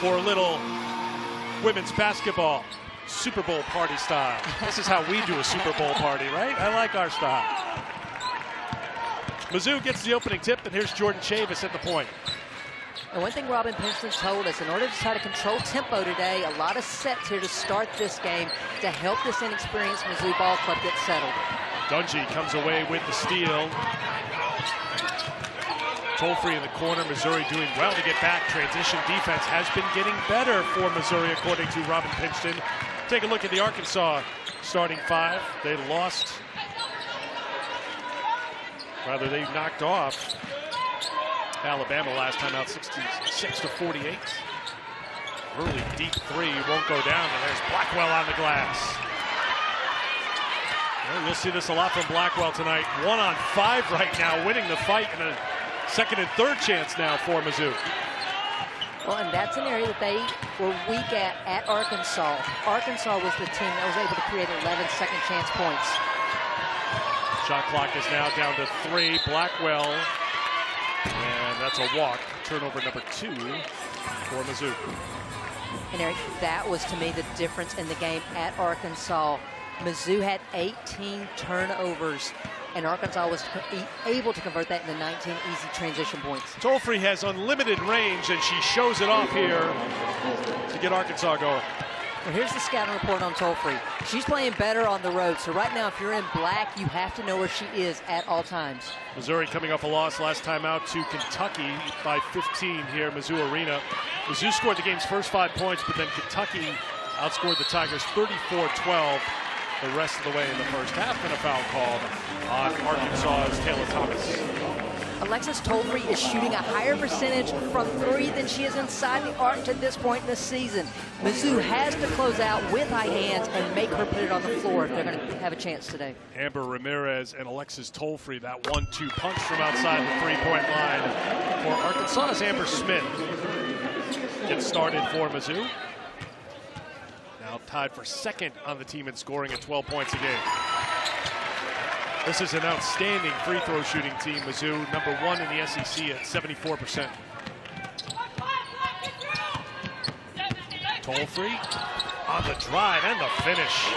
for a little women's basketball Super Bowl party style. This is how we do a Super Bowl party, right? I like our style. Mizzou gets the opening tip, and here's Jordan Chavis at the point. And one thing Robin Pinson told us, in order to try to control tempo today, a lot of sets here to start this game to help this inexperienced Mizzou ball club get settled. Dungy comes away with the steal. Tolfree in the corner. Missouri doing well to get back. Transition defense has been getting better for Missouri, according to Robin Pinson. Take a look at the Arkansas starting five. They lost. Rather, they knocked off Alabama last time out, 66-48. Early deep three won't go down, and there's Blackwell on the glass. Well, you'll see this a lot from Blackwell tonight. 1-on-5 right now, winning the fight, and a second and third chance now for Mizzou. Well, and that's an area that they were weak at Arkansas. Arkansas was the team that was able to create 11 second chance points. Shot clock is now down to 3. Blackwell, and that's a walk. Turnover number 2 for Mizzou. And Eric, that was to me the difference in the game at Arkansas. Mizzou had 18 turnovers, and Arkansas was able to convert that into 19 easy transition points. Tolfree has unlimited range, and she shows it off here to get Arkansas going. Well, here's the scouting report on Tolfree. She's playing better on the road, so right now if you're in black, you have to know where she is at all times. Missouri coming off a loss last time out to Kentucky by 15 here, Mizzou Arena. Mizzou scored the game's first 5 points, but then Kentucky outscored the Tigers 34-12 the rest of the way in the first half, and a foul called on Arkansas's Taylor Thomas. Alexis Tolfree is shooting a higher percentage from 3 than she is inside the arc to this point in the season. Mizzou has to close out with high hands and make her put it on the floor if they're going to have a chance today. Amber Ramirez and Alexis Tolfree, that 1-2 punch from outside the three-point line for Arkansas's Amber Smith. Gets started for Mizzou. Now tied for second on the team in scoring at 12 points a game. This is an outstanding free throw shooting team. Mizzou, number 1 in the SEC at 74%. Tolfree on the drive and the finish.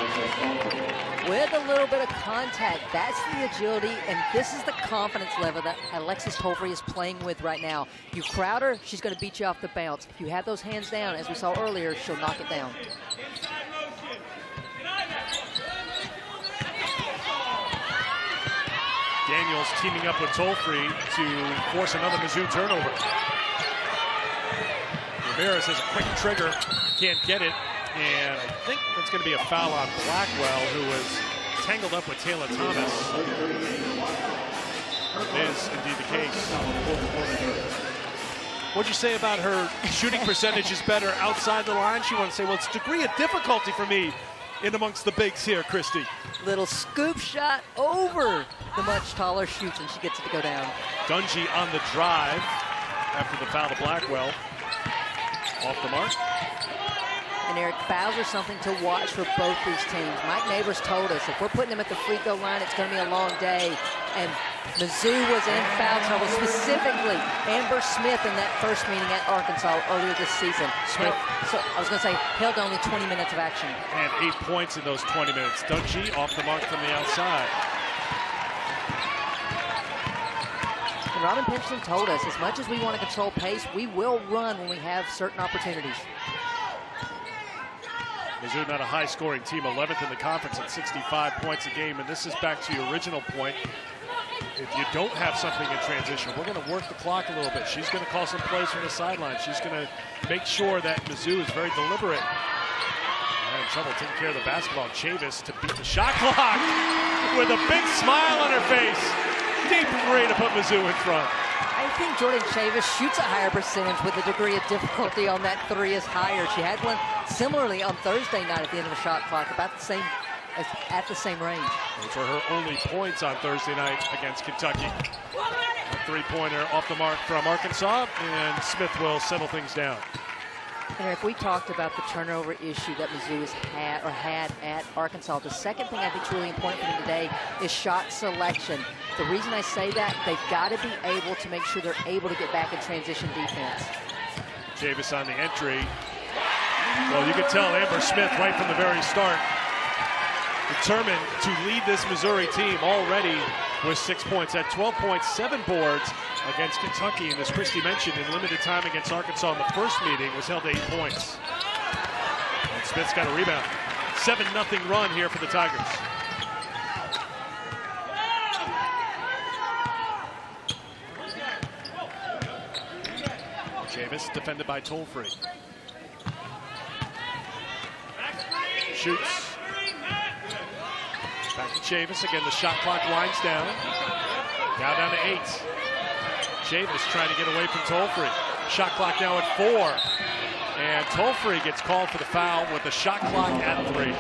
With a little bit of contact, that's the agility, and this is the confidence level that Alexis Tolfree is playing with right now. You crowd her, she's going to beat you off the bounce. If you have those hands down, as we saw earlier, she'll knock it down. Daniels teaming up with Tolfree to force another Mizzou turnover. Ramirez has a quick trigger, can't get it, and I think it's going to be a foul on Blackwell, who was tangled up with Taylor Thomas. It is indeed the case. What'd you say about her shooting percentage is better outside the line? She wanted to say, well, it's a degree of difficulty for me in amongst the bigs here, Christy. Little scoop shot over the much taller shoots, and she gets it to go down. Dungy on the drive after the foul to Blackwell. Off the mark. And Eric, fouls are something to watch for both these teams. Mike Neighbors told us if we're putting them at the free throw line, it's going to be a long day. And Mizzou was in foul trouble, specifically Amber Smith in that first meeting at Arkansas earlier this season. Smith. So I was going to say, held only 20 minutes of action. And 8 points in those 20 minutes. Dungy off the mark from the outside. And Robin Pinson told us, as much as we want to control pace, we will run when we have certain opportunities. Mizzou not a high-scoring team, 11th in the conference at 65 points a game. And this is back to your original point. If you don't have something in transition, we're going to work the clock a little bit. She's going to call some plays from the sideline. She's going to make sure that Mizzou is very deliberate. And in trouble taking care of the basketball. Chavis to beat the shot clock with a big smile on her face. Deep three to put Mizzou in front. I think Jordan Chavis shoots a higher percentage with a degree of difficulty on that three is higher. She had one similarly on Thursday night at the end of the shot clock, about the same, at the same range. Those were her only points on Thursday night against Kentucky. A three-pointer off the mark from Arkansas, and Smith will settle things down. And if we talked about the turnover issue that Mizzou has had at Arkansas, the second thing I think is really important for them today is shot selection. The reason I say that, they've got to be able to make sure they're able to get back in transition defense. Chavis on the entry. Well, you could tell Amber Smith right from the very start, determined to lead this Missouri team already with 6 points. At 12 points, 7 boards against Kentucky. And as Christy mentioned, in limited time against Arkansas in the first meeting, was held to 8 points. And Smith's got a rebound. 7-0 run here for the Tigers. Chavis defended by Tolfree. Shoots. Back to Chavis. Again, the shot clock winds down. Now down to 8. Chavis trying to get away from Tolfree. Shot clock now at 4. And Tolfree gets called for the foul with the shot clock at 3.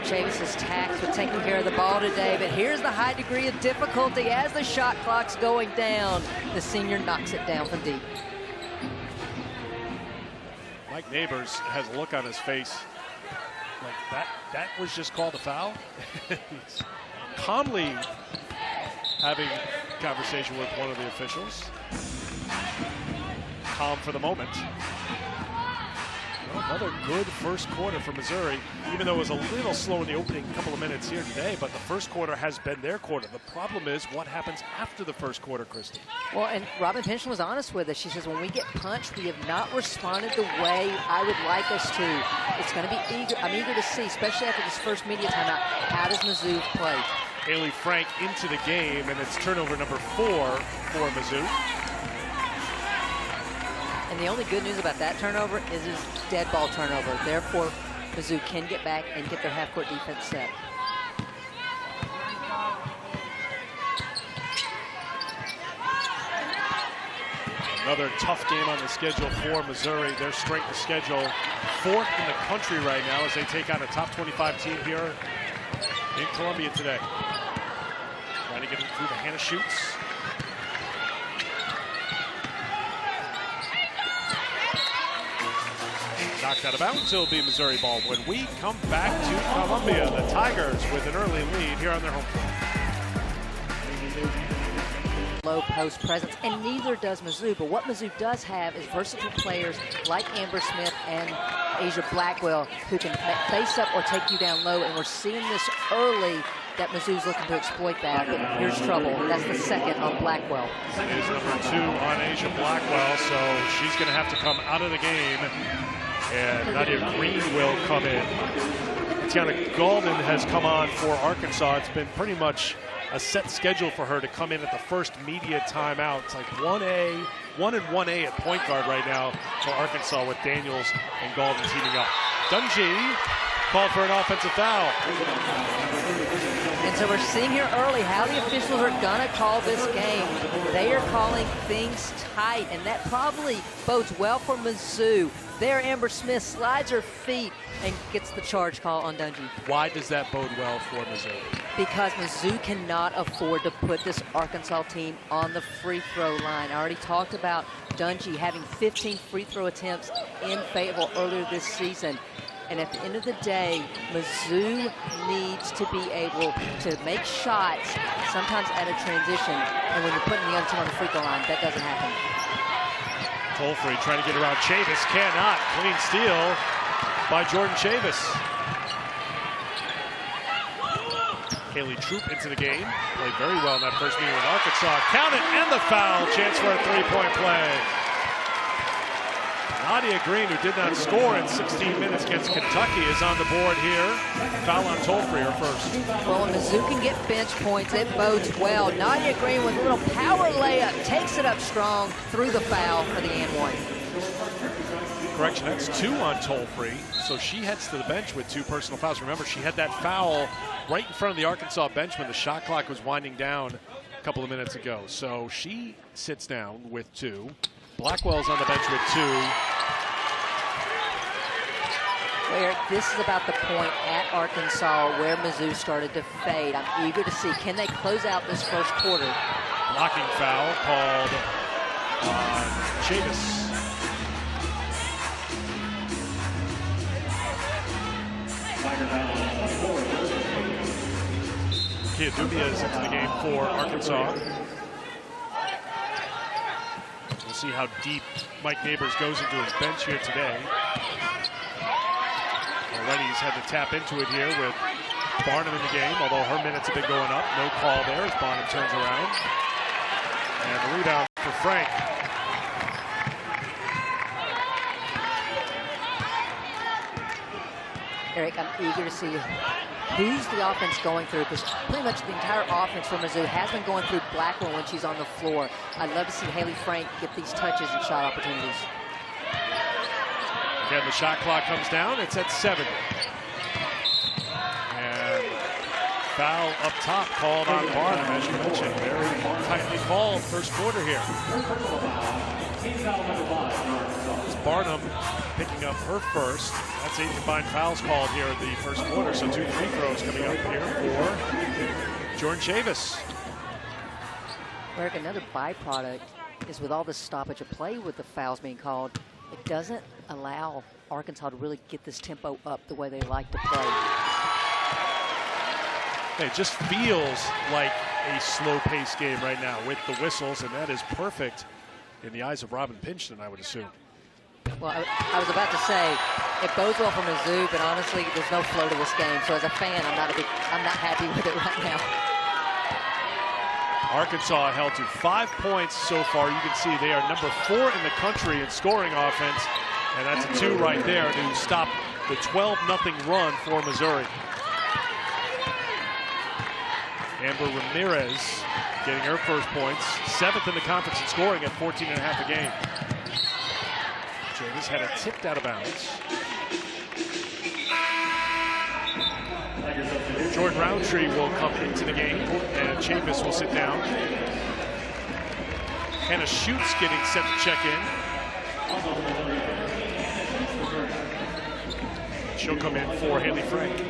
Chavis is taxed with taking care of the ball today, but here's the high degree of difficulty as the shot clock's going down. The senior knocks it down from deep. Mike Neighbors has a look on his face like that was just called a foul. He's calmly having a conversation with one of the officials. Calm for the moment. Well, another good first quarter for Missouri, even though it was a little slow in the opening couple of minutes here today, but the first quarter has been their quarter. The problem is what happens after the first quarter, Christy. Well, and Robin Pinchon was honest with us. She says, when we get punched, we have not responded the way I would like us to. It's going to be eager. I'm eager to see, especially after this first media timeout, how does Mizzou play? Haley Frank into the game, and it's turnover number 4 for Mizzou. And the only good news about that turnover is his dead ball turnover. Therefore, Mizzou can get back and get their half-court defense set. Another tough game on the schedule for Missouri. Their strength of schedule, 4th in the country right now as they take on a top 25 team here in Columbia today. Trying to get it through the Hannah shoots. Knocked out of bounds. It'll be Missouri ball when we come back to Columbia. The Tigers with an early lead here on their home court. Low post presence, and neither does Mizzou. But what Mizzou does have is versatile players like Amber Smith and Asia Blackwell who can face up or take you down low. And we're seeing this early that Mizzou's looking to exploit that. But here's trouble. That's the second on Blackwell. It is number 2 on Asia Blackwell, so she's going to have to come out of the game. And Nadia Green will come in. Tiana Golden has come on for Arkansas. It's been pretty much a set schedule for her to come in at the first media timeout. It's like 1 and 1A at point guard right now for Arkansas with Daniels and Golden teaming up. Dungy called for an offensive foul. And so we're seeing here early how the officials are going to call this game. They are calling things tight, and that probably bodes well for Mizzou. There, Amber Smith slides her feet and gets the charge call on Dungy. Why does that bode well for Mizzou? Because Mizzou cannot afford to put this Arkansas team on the free throw line. I already talked about Dungy having 15 free throw attempts in Fayetteville earlier this season. And at the end of the day, Mizzou needs to be able to make shots, sometimes at a transition. And when you're putting the other team on the free throw line, that doesn't happen. Tolfree trying to get around Chavis, cannot. Clean steal by Jordan Chavis. Haley Troop into the game. Played very well in that first meeting with Arkansas. Count it, and the foul. Chance for a three-point play. Nadia Green, who did not score in 16 minutes against Kentucky, is on the board here. Foul on Tolfree, her first. Well, when Mizzou can get bench points, it bodes well. Nadia Green with a little power layup, takes it up strong through the foul for the and one. Correction, that's 2 on Tolfree. So she heads to the bench with 2 personal fouls. Remember, she had that foul right in front of the Arkansas bench when the shot clock was winding down a couple of minutes ago. So she sits down with 2. Blackwell's on the bench with 2. Well, Eric, this is about the point at Arkansas where Mizzou started to fade. I'm eager to see, can they close out this first quarter? Blocking foul called on Chavis. Dorothea Dumbia is into the game for Arkansas. We'll see how deep Mike Neighbors goes into his bench here today. Already he's had to tap into it here with Barnum in the game, although her minutes have been going up. No call there as Barnum turns around. And the rebound for Frank. Eric, I'm eager to see who's the offense going through, because pretty much the entire offense for Mizzou has been going through Blackwell when she's on the floor. I'd love to see Haley Frank get these touches and shot opportunities. Again, the shot clock comes down. It's at 7. And foul up top called on Barnum, as you mentioned. Very tightly called first quarter here. It's Barnum picking up her first. That's 8 combined fouls called here in the first quarter. So 2 free throws coming up here for Jordan Chavis. Eric, another byproduct is with all this stoppage of play with the fouls being called, it doesn't allow Arkansas to really get this tempo up the way they like to play. It just feels like a slow-paced game right now with the whistles, and that is perfect in the eyes of Robin Pinchton, I would assume. Well, I was about to say, it bodes well for Mizzou, but honestly, there's no flow to this game. So as a fan, I'm not happy with it right now. Arkansas held to 5 points so far. You can see they are number 4 in the country in scoring offense, and that's a 2 right there to stop the 12-0 run for Missouri. Amber Ramirez getting her first points, 7th in the conference in scoring at 14.5 a game. Chavis had it tipped out of bounds. Jordan Roundtree will come into the game, and Chavis will sit down. Hannah Schutz getting set to check in. She'll come in for Haley Frank.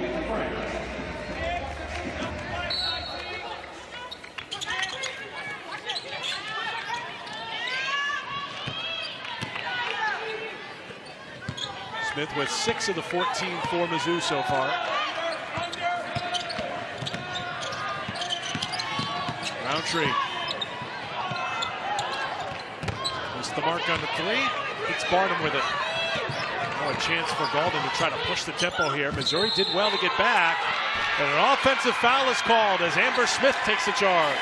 Smith with 6 of the 14 for Mizzou so far. Roundtree. Missed the mark on the 3. It's Barnum with it. Now a chance for Golden to try to push the tempo here. Missouri did well to get back, but an offensive foul is called as Amber Smith takes the charge.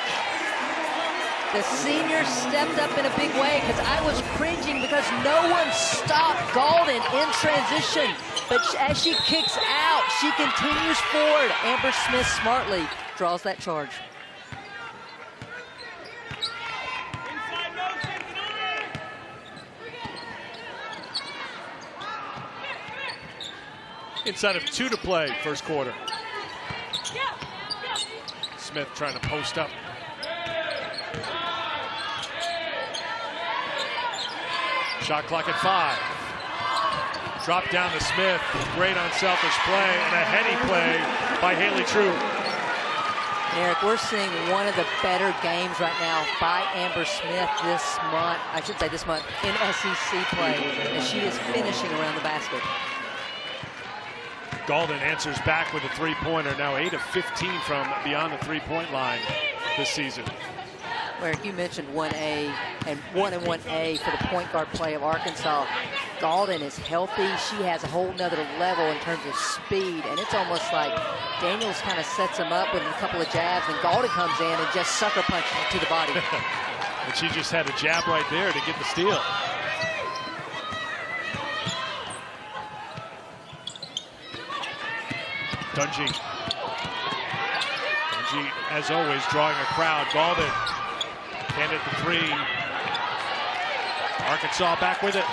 The senior stepped up in a big way, because I was cringing because no one stopped Golden in transition. But as she kicks out, she continues forward. Amber Smith smartly draws that charge. Inside of 2 to play, first quarter. Smith trying to post up. Shot clock at 5. Drop down to Smith. Great unselfish play and a heady play by Haley True. Eric, we're seeing one of the better games right now by Amber Smith this month. I should say this month in SEC play, as she is finishing around the basket. Golden answers back with a 3-pointer. Now 8 of 15 from beyond the 3-point line this season. Eric, you mentioned 1A and 1A for the point guard play of Arkansas. Golden is healthy. She has a whole nother level in terms of speed, and it's almost like Daniels kind of sets him up with a couple of jabs, and Golden comes in and just sucker punches him to the body. And she just had a jab right there to get the steal. Dungy, as always, drawing a crowd. Golden can hit the 3. Arkansas back with it.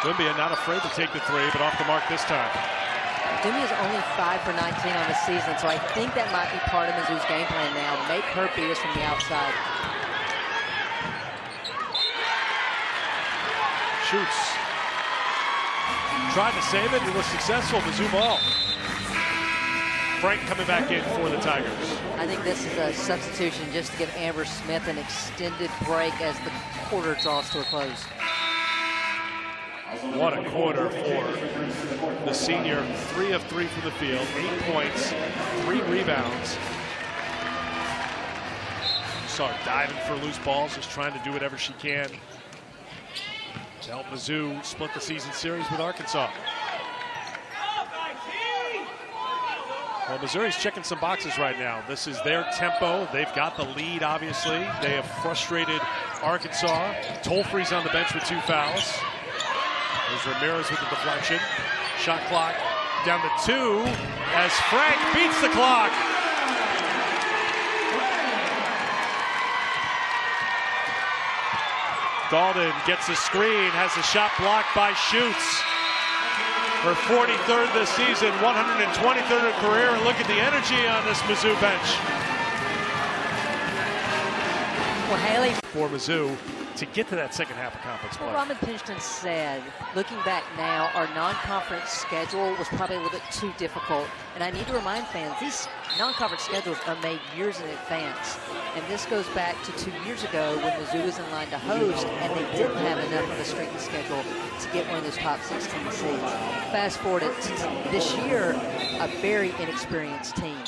Dumbia not afraid to take the 3, but off the mark this time. Dumbia is only 5 for 19 on the season, so I think that might be part of Mizzou's game plan now. Make her beat us from the outside. Shoots. Tried to save it. It was successful. Mizzou ball. Frank coming back in for the Tigers. I think this is a substitution just to give Amber Smith an extended break as the quarter draws to a close. What a quarter for the senior. 3 of 3 from the field, 8 points, 3 rebounds. You saw her diving for loose balls, just trying to do whatever she can to help Mizzou split the season series with Arkansas. Well, Missouri's checking some boxes right now. This is their tempo. They've got the lead, obviously. They have frustrated Arkansas. Tolfree's on the bench with 2 fouls. There's Ramirez with the deflection. Shot clock down to 2 as Frank beats the clock. Dalton gets a screen, has a shot blocked by Schutz. Her 43rd this season, 123rd career, and look at the energy on this Mizzou bench. Well, Haley, for Mizzou to get to that second half of conference play. well, Robin Pingeton said, looking back now, our non-conference schedule was probably a little bit too difficult. And I need to remind fans, these non-conference schedules are made years in advance. And this goes back to 2 years ago when Mizzou was in line to host, and they didn't have enough of a strength of schedule to get one of those top 16 seeds. Fast forward to this year, a very inexperienced team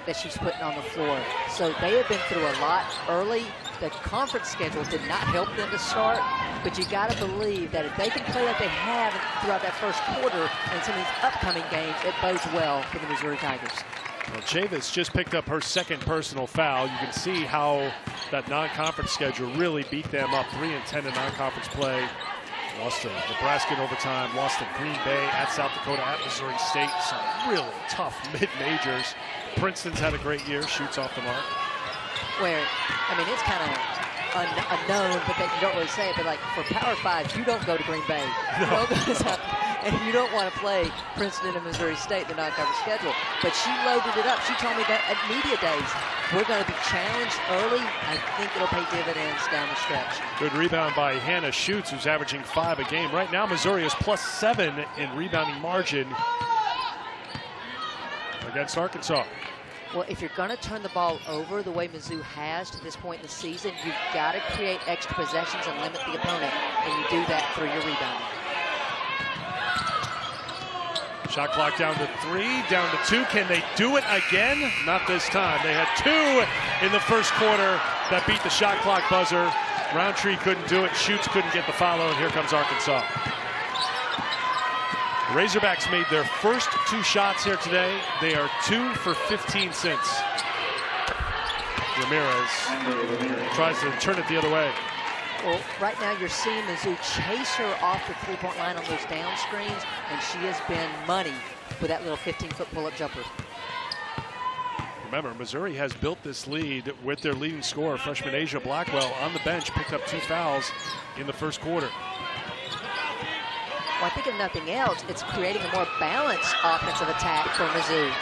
that she's putting on the floor. So they have been through a lot early. The conference schedule did not help them to start, but you got to believe that if they can play like they have throughout that first quarter and some of these upcoming games, it bodes well for the Missouri Tigers. Well, Chavis just picked up her second personal foul. You can see how that non-conference schedule really beat them up. 3 and 10 in non-conference play. Lost to Nebraska in overtime, lost to Green Bay, at South Dakota, at Missouri State. Some really tough mid-majors. Princeton's had a great year, shoots off the mark. Where, I mean, it's kind of unknown, but that you don't really say it, but like for Power 5, you don't go to Green Bay. No. And you don't want to play Princeton and Missouri State in the non-conference schedule. But she loaded it up. She told me that at media days, we're going to be challenged early. I think it'll pay dividends down the stretch. Good rebound by Hannah Schutz, who's averaging 5 a game. Right now, Missouri is +7 in rebounding margin against Arkansas. Well, if you're going to turn the ball over the way Mizzou has to this point in the season, you've got to create extra possessions and limit the opponent, and you do that through your rebounding. Shot clock down to 3, down to 2. Can they do it again? Not this time. They had 2 in the first quarter that beat the shot clock buzzer. Roundtree couldn't do it. Schutz couldn't get the follow, and here comes Arkansas. The Razorbacks made their first 2 shots here today. They are 2 for 15 since. Ramirez tries to turn it the other way. Well, right now you're seeing Mizzou chase her off the three-point line on those down screens, and she has been money with that little 15-foot pull-up jumper. Remember, Missouri has built this lead with their leading scorer, freshman Asia Blackwell, on the bench, picked up 2 fouls in the first quarter. Well, I think if nothing else, it's creating a more balanced offensive attack for Mizzou.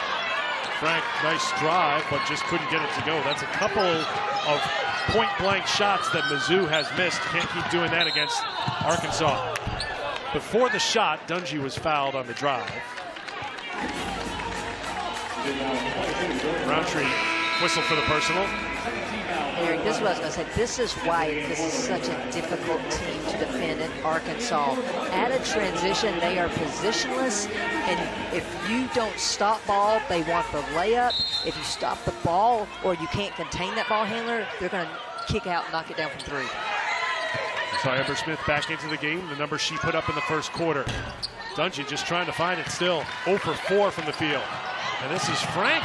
Frank, nice drive, but just couldn't get it to go. That's a couple of point-blank shots that Mizzou has missed. Can't keep doing that against Arkansas. Before the shot, Dungy was fouled on the drive. Roundtree whistle for the personal. Eric, this is what I was going to say. This is why this is such a difficult team to defend in Arkansas. At a transition, they are positionless, and if you don't stop ball, they want the layup. If you stop the ball or you can't contain that ball handler, they're going to kick out and knock it down from 3. So Amber Smith back into the game, the number she put up in the first quarter. Dungy just trying to find it still. 0 for 4 from the field. And this is Frank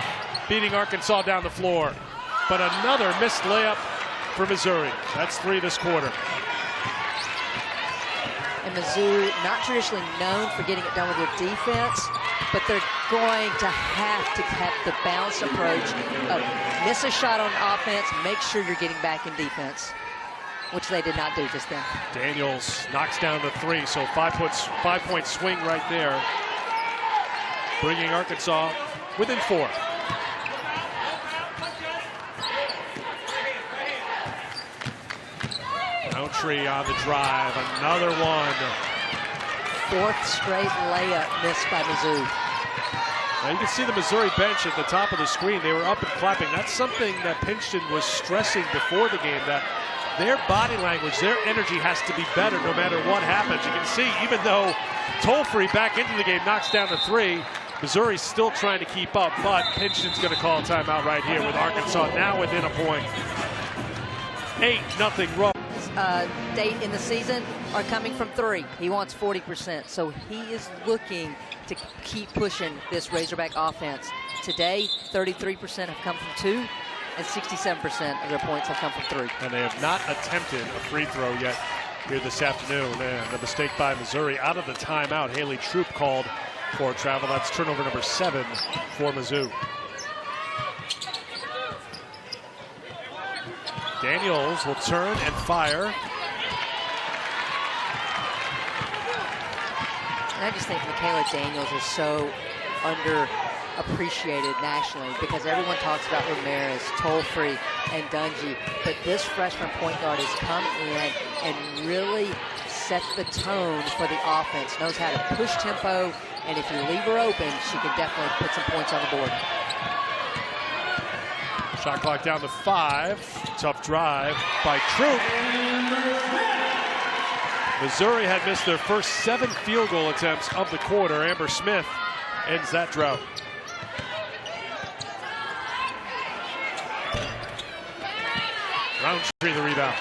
beating Arkansas down the floor. But another missed layup for Missouri. That's 3 this quarter. And Mizzou, not traditionally known for getting it done with their defense, but they're going to have the balanced approach of miss a shot on offense, make sure you're getting back in defense, which they did not do just then. Daniels knocks down the 3, so 5-point swing right there, bringing Arkansas within 4. Roundtree on the drive, another one. 4th straight layup missed by Mizzou. Now you can see the Missouri bench at the top of the screen. They were up and clapping. That's something that Pinchton was stressing before the game, that their body language, their energy has to be better no matter what happens. You can see, even though Tolfree back into the game knocks down the 3, Missouri's still trying to keep up, but Pinchton's going to call a timeout right here with Arkansas now within a point. 8-0 roll. Date in the season are coming from 3. He wants 40%, so he is looking to keep pushing this Razorback offense. Today, 33% have come from 2, and 67% of their points have come from 3. And they have not attempted a free throw yet here this afternoon. And the mistake by Missouri out of the timeout. Haley Troop called for travel. That's turnover number 7 for Mizzou. Daniels will turn and fire. And I just think Michaela Daniels is so underappreciated nationally because everyone talks about Ramirez, Tolfree, and Dungy. But this freshman point guard has come in and really set the tone for the offense, knows how to push tempo, and if you leave her open, she can definitely put some points on the board. Shot clock down to 5. Tough drive by Troop. Missouri had missed their first 7 field goal attempts of the quarter. Amber Smith ends that drought. Roundtree the rebound.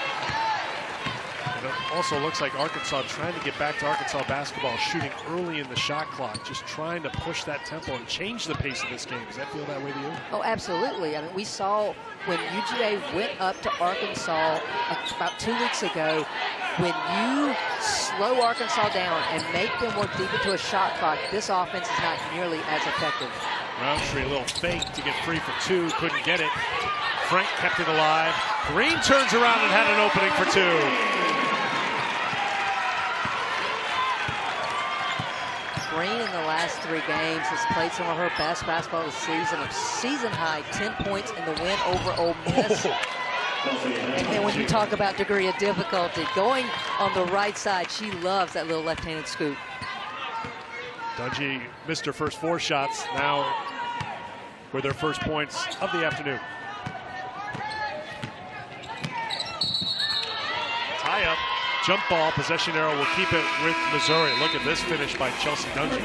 And it also looks like Arkansas trying to get back to Arkansas basketball, shooting early in the shot clock, just trying to push that tempo and change the pace of this game. Does that feel that way to you? Oh, absolutely. I mean, we saw when UGA went up to Arkansas about 2 weeks ago, when you slow Arkansas down and make them work deep into a shot clock, this offense is not nearly as effective. Roundtree, a little fake to get free for 2, couldn't get it. Frank kept it alive. Green turns around and had an opening for 2. Green in the last 3 games has played some of her best basketball this season. A season high 10 points in the win over Ole Miss. And when you talk about degree of difficulty, going on the right side, she loves that little left-handed scoop. Dungy missed her first 4 shots. Now were their first points of the afternoon. Tie up, jump ball, possession arrow will keep it with Missouri. Look at this finish by Chelsea Dungy.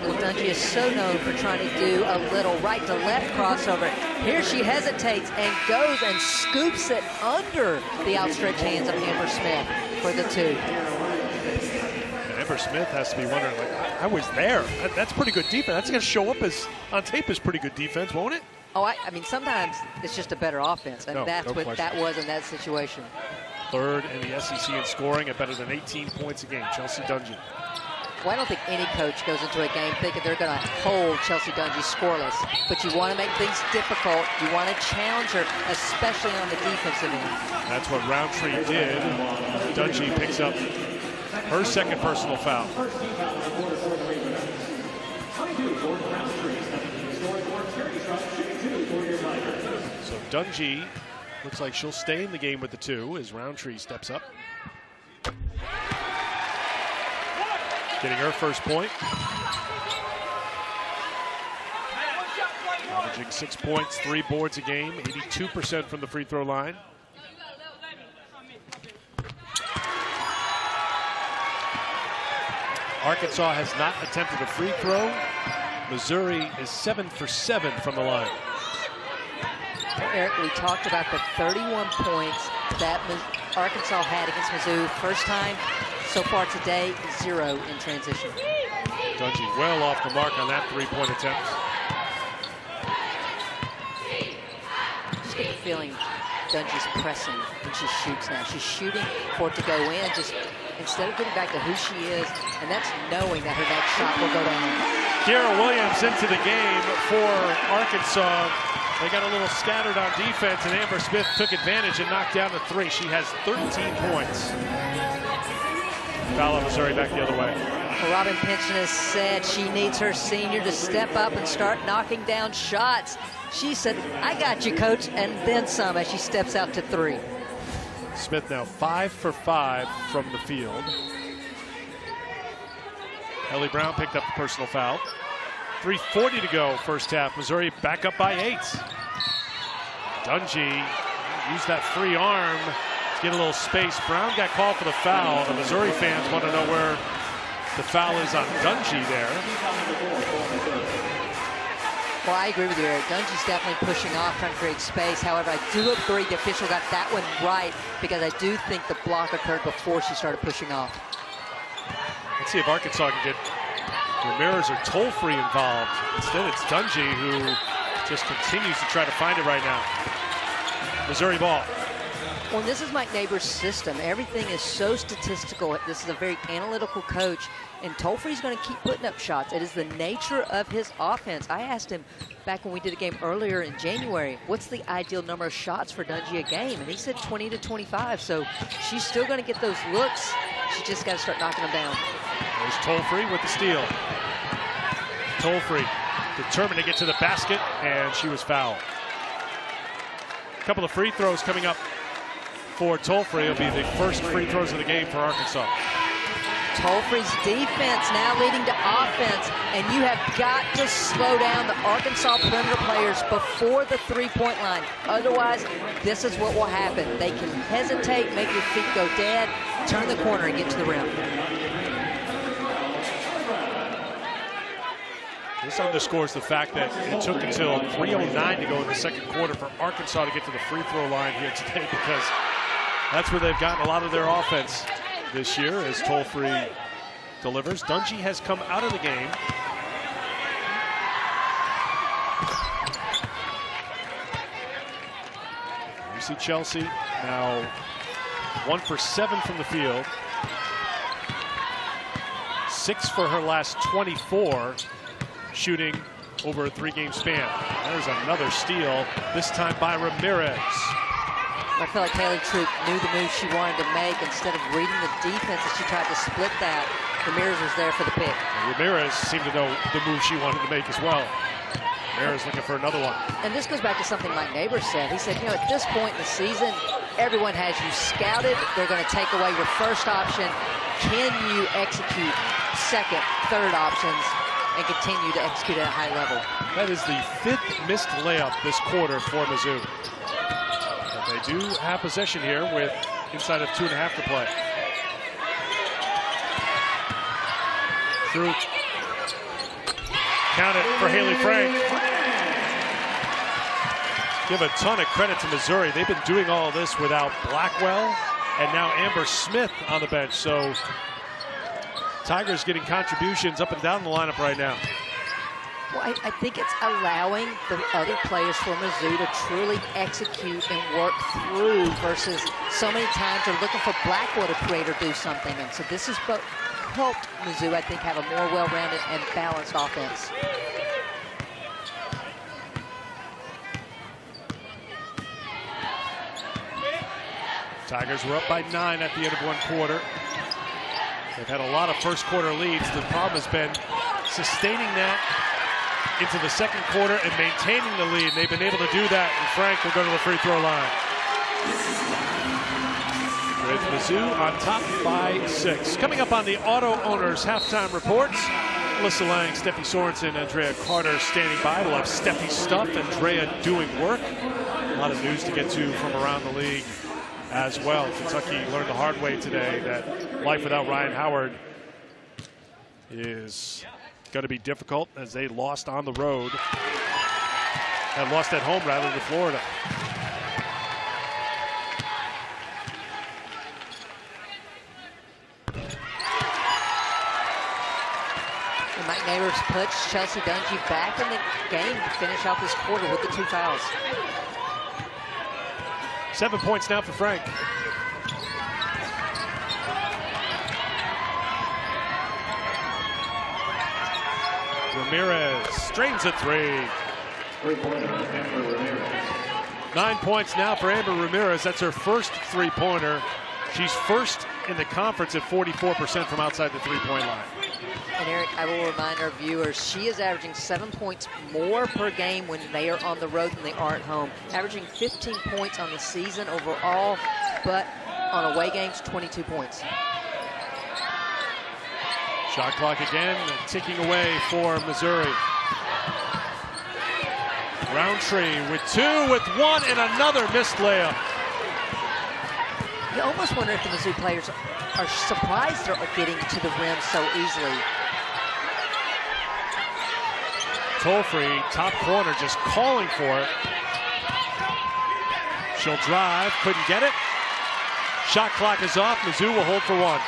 Well, Dungy is so known for trying to do a little right to left crossover. Here she hesitates and goes and scoops it under the outstretched hands of Amber Smith for the 2. And Amber Smith has to be wondering, like, I was there. That's pretty good defense. That's going to show up as on tape as pretty good defense, won't it? Oh, I mean, sometimes it's just a better offense, and that's what question. that was in that situation. 3rd in the SEC in scoring at better than 18 points a game. Chelsea Dungy. Well, I don't think any coach goes into a game thinking they're going to hold Chelsea Dungy scoreless. But you want to make things difficult. You want to challenge her, especially on the defensive end. That's what Roundtree did. Dungy picks up her 2nd personal foul. So Dungy looks like she'll stay in the game with the 2 as Roundtree steps up. Getting her first point. Averaging 6 points, 3 boards a game, 82% from the free throw line. Arkansas has not attempted a free throw. Missouri is 7 for 7 from the line. Eric, we talked about the 31 points that Arkansas had against Mizzou. First time so far today, 0 in transition. Dungy well off the mark on that 3-point attempt. Just get the feeling Dungy's pressing when she shoots now. She's shooting for it to go in, just instead of getting back to who she is, and that's knowing that her next shot will go down. Kiara Williams into the game for Arkansas. They got a little scattered on defense, and Amber Smith took advantage and knocked down the 3. She has 13 points. Foul on Missouri back the other way. Well, Robin Pinchton has said she needs her senior to step up and start knocking down shots. She said, I got you, coach, and then some as she steps out to 3. Smith now 5 for 5 from the field. Ellie Brown picked up the personal foul. 3:40 to go, first half. Missouri back up by 8. Dungey used that free arm to get a little space. Brown got called for the foul. The Missouri fans want to know where the foul is on Dungey there. Well, I agree with you, Eric. Dungey's definitely pushing off, trying to create space. However, I do agree the official got that one right because I do think the block occurred before she started pushing off. Let's see if Arkansas can get Ramirez or Tolfree involved. Instead, it's Dungey who just continues to try to find it right now. Missouri ball. Well, this is Mike Neighbors' system. Everything is so statistical. This is a very analytical coach, and Tolfree's going to keep putting up shots. It is the nature of his offense. I asked him back when we did a game earlier in January, what's the ideal number of shots for Dungey a game? And he said 20 to 25. So she's still going to get those looks. She just got to start knocking them down. There's Tolfree with the steal. Tolfree determined to get to the basket, and she was fouled. A couple of free throws coming up for Tolfree. It'll be the first free throws of the game for Arkansas. Tolfree's defense now leading to offense, and you have got to slow down the Arkansas perimeter players before the three-point line. Otherwise, this is what will happen. They can hesitate, make your feet go dead, turn the corner, and get to the rim. This underscores the fact that it took until 3:09 to go in the second quarter for Arkansas to get to the free throw line here today, because that's where they've gotten a lot of their offense this year as Tolfree delivers. Dungey has come out of the game. You see Chelsea now 1 for 7 from the field. 6 for her last 24, shooting over a 3-game span. There's another steal, this time by Ramirez. I feel like Haley Troop knew the move she wanted to make. Instead of reading the defense as she tried to split that, Ramirez was there for the pick. Ramirez seemed to know the move she wanted to make as well. Ramirez looking for another one. And this goes back to something Mike Neighbors said. He said, you know, at this point in the season, everyone has you scouted. They're going to take away your first option. Can you execute second, third options and continue to execute at a high level? That is the 5th missed layup this quarter for Mizzou. But they do have possession here with inside of 2.5 to play. Through. Count it for Haley Frank. Give a ton of credit to Missouri. They've been doing all this without Blackwell and now Amber Smith on the bench. So Tigers getting contributions up and down the lineup right now. Well, I think it's allowing the other players for Mizzou to truly execute and work through versus so many times they're looking for Blackwell to create or do something. And so this has helped Mizzou, I think, have a more well-rounded and balanced offense. Tigers were up by 9 at the end of 1 quarter. They've had a lot of first quarter leads. The problem has been sustaining that into the second quarter and maintaining the lead. They've been able to do that, and Frank will go to the free throw line. With Mizzou on top by 6. Coming up on the Auto Owners halftime reports, Alyssa Lang, Steffi Sorensen, Andrea Carter standing by. We'll have Steffi's stuff, Andrea doing work. A lot of news to get to from around the league as well. Kentucky learned the hard way today that life without Ryan Howard is going to be difficult as they lost on the road. And lost at home rather to Florida. And Mike Neighbors puts Chelsea Dungey back in the game to finish out this quarter with the 2 fouls. 7 points now for Frank. Ramirez strains a 3. 9 points now for Amber Ramirez. That's her first 3-pointer. She's first in the conference at 44% from outside the 3-point line. And Eric, I will remind our viewers, she is averaging 7 points more per game when they are on the road than they are at home. Averaging 15 points on the season overall, but on away games, 22 points. Shot clock again ticking away for Missouri. Roundtree with 2, with 1, and another missed layup. You almost wonder if the Mizzou players are surprised they're getting to the rim so easily. Tolfree, top corner, just calling for it. She'll drive, couldn't get it. Shot clock is off. Mizzou will hold for 1.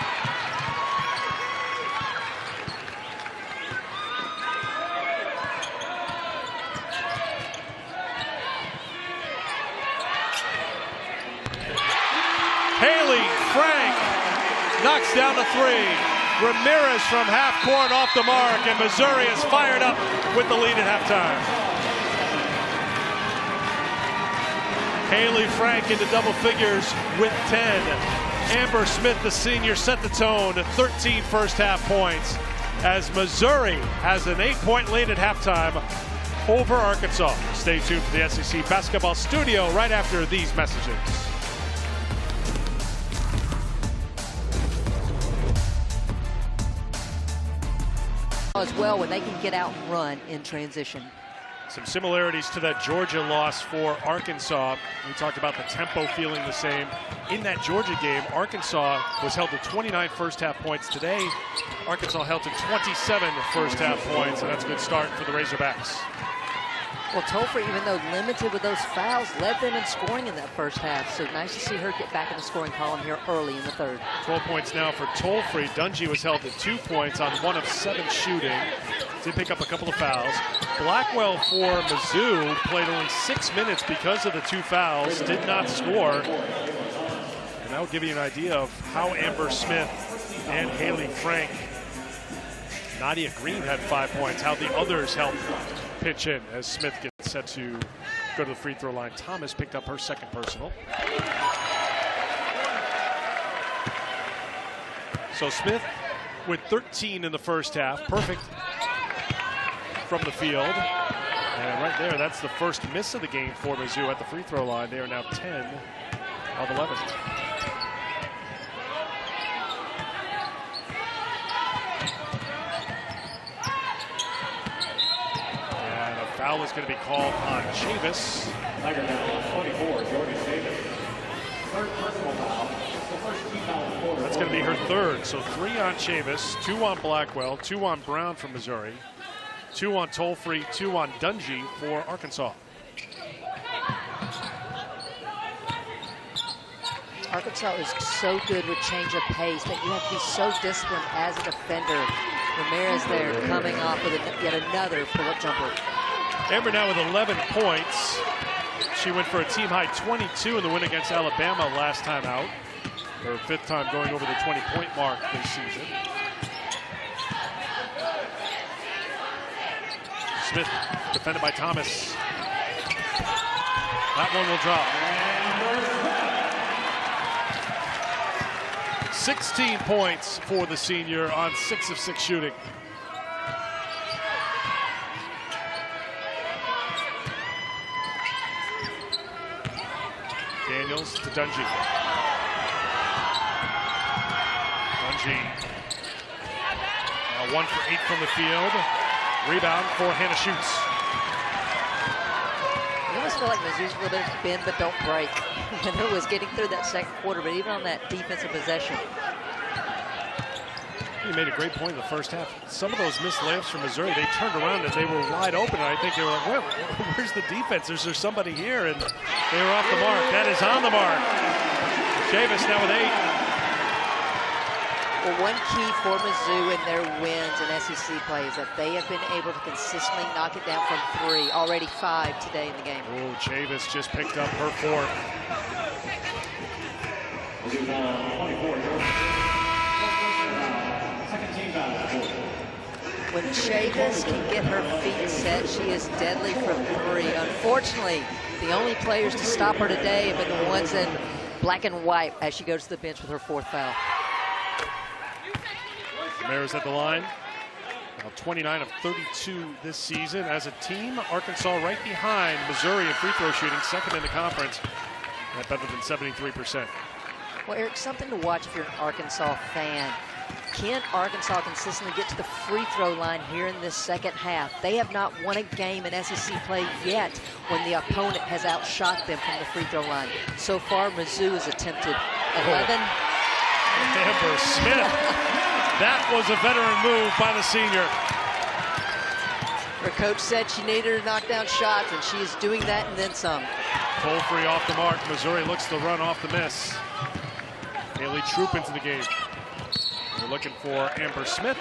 Haley Frank knocks down the 3. Ramirez from half court off the mark, and Missouri is fired up with the lead at halftime. Haley Frank into double figures with 10. Amber Smith, the senior, set the tone. 13 first half points as Missouri has an 8-point lead at halftime over Arkansas. Stay tuned for the SEC Basketball Studio right after these messages. As well when they can get out and run in transition. Some similarities to that Georgia loss for Arkansas. We talked about the tempo feeling the same. In that Georgia game, Arkansas was held to 29 first half points. Today, Arkansas held to 27 first half points, and that's a good start for the Razorbacks. Well, Tolfree, even though limited with those fouls, led them in scoring in that first half. So nice to see her get back in the scoring column here early in the third. 12 points now for Tolfree. Dungy was held to 2 points on 1 of 7 shooting. Did pick up a couple of fouls. Blackwell for Mizzou played only 6 minutes because of the 2 fouls. Did not score. And that will give you an idea of how Amber Smith and Haley Frank. Nadia Green had 5 points. How the others helped pitch in as Smith gets set to go to the free throw line. Thomas picked up her second personal. So Smith with 13 in the first half. Perfect from the field. And right there, that's the first miss of the game for Mizzou at the free throw line. They are now 10 of 11. Foul is going to be called on Chavis. Number 24, Jordan Chavis. Third personal foul. That's going to be her third. So 3 on Chavis, 2 on Blackwell, 2 on Brown from Missouri, 2 on Tolfree, 2 on Dungy for Arkansas. Arkansas is so good with change of pace that you have to be so disciplined as a defender. Ramirez there coming off with yet another pull-up jumper. Amber now with 11 points. She went for a team-high 22 in the win against Alabama last time out. Her 5th time going over the 20-point mark this season. Smith defended by Thomas. That one will drop. 16 points for the senior on 6 of 6 shooting. Daniels to Dungy. Dungy now 1 for 8 from the field. Rebound for Hannah Schutz. You almost feel like Mizzou's a little bit bend but don't break. And it was getting through that second quarter, but even on that defensive possession. You made a great point in the first half. Some of those missed layups from Missouri, they turned around and they were wide open. And I think they were like, well, where's the defense? Is there somebody here? And they were off the mark. That is on the mark. Chavis now with 8. Well, one key for Mizzou in their wins in SEC play is that they have been able to consistently knock it down from 3. Already 5 today in the game. Oh, Chavis just picked up her 4th. When Chavis can get her feet set, she is deadly from 3. Unfortunately, the only players to stop her today have been the ones in black and white as she goes to the bench with her 4th foul. Ramirez at the line. Now 29 of 32 this season. As a team, Arkansas right behind Missouri in free throw shooting, 2nd in the conference at better than 73%. Well, Eric, something to watch if you're an Arkansas fan. can Arkansas consistently get to the free throw line here in this second half? They have not won a game in SEC play yet when the opponent has outshot them from the free throw line. So far, Mizzou has attempted 11. Amber Smith. That was a veteran move by the senior. Her coach said she needed her to knock down shots, and she is doing that and then some. Tolfree off the mark. Missouri looks to run off the miss. Haley Troop into the game. We're looking for Amber Smith.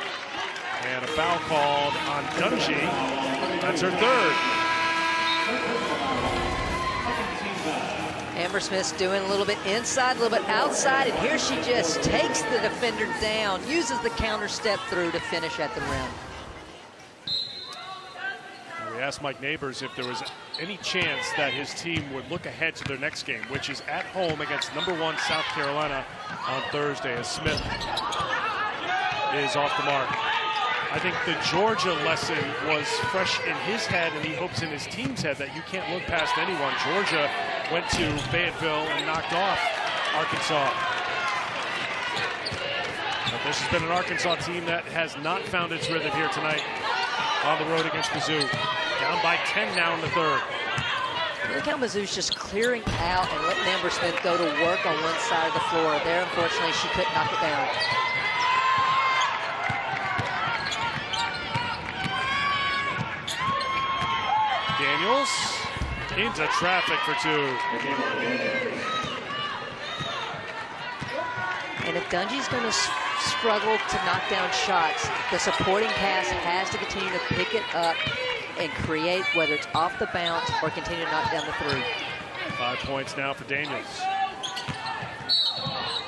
And a foul called on Dungy. That's her third. Amber Smith's doing a little bit inside, a little bit outside, and here she just takes the defender down, uses the counter step through to finish at the rim. We asked Mike Neighbors if there was any chance that his team would look ahead to their next game, which is at home against #1 South Carolina on Thursday, as Smith is off the mark. I think the Georgia lesson was fresh in his head, and he hopes in his team's head that you can't look past anyone. Georgia went to Fayetteville and knocked off Arkansas. But this has been an Arkansas team that has not found its rhythm here tonight on the road against Mizzou. Down by 10 now in the third. Look how Mizzou's just clearing out and letting Amber Smith go to work on one side of the floor. There, unfortunately, she couldn't knock it down. Daniels into traffic for two. And if Dungy's going to struggle to knock down shots, the supporting cast has to continue to pick it up and create, whether it's off the bounce or continue to knock down the three. 5 points now for Daniels.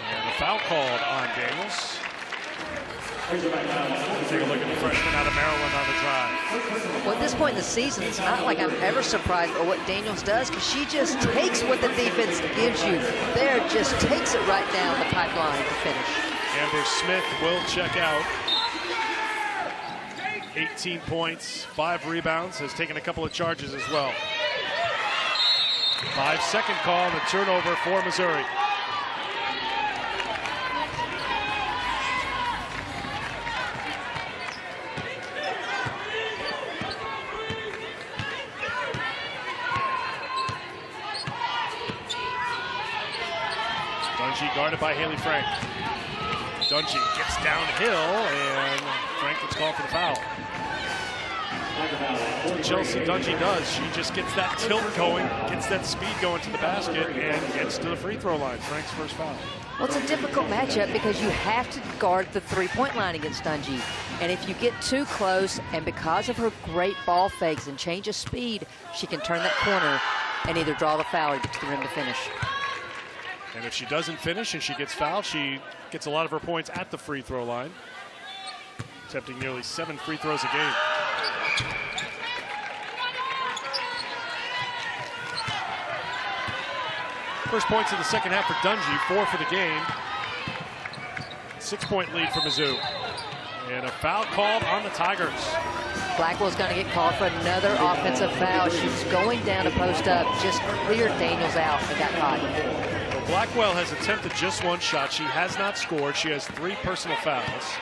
And a foul called on Daniels. Take a look at the freshman out of Maryland on the drive. Well, at this point in the season, it's not like I'm ever surprised by what Daniels does, because she just takes what the defense gives you. There, just takes it right down the pipeline to finish. Amber Smith will check out. 18 points, 5 rebounds, has taken a couple of charges as well. 5-second call and a turnover for Missouri. Dungy guarded by Haley Frank. Dungy gets downhill, and Frank gets called for the foul. That's what Chelsea Dungy does. She just gets that tilt going, gets that speed going to the basket, and gets to the free throw line. Frank's first foul. Well, it's a difficult matchup because you have to guard the three-point line against Dungy. And if you get too close, and because of her great ball fakes and change of speed, she can turn that corner and either draw the foul or get to the rim to finish. And if she doesn't finish and she gets fouled, she gets a lot of her points at the free throw line, attempting nearly 7 free throws a game. First points in the second half for Dungy, 4 for the game. 6-point lead for Mizzou. And a foul called on the Tigers. Blackwell's going to get called for another offensive foul. She was going down to post up, just cleared Daniels out and got caught. Well, Blackwell has attempted just 1 shot. She has not scored. She has 3 personal fouls.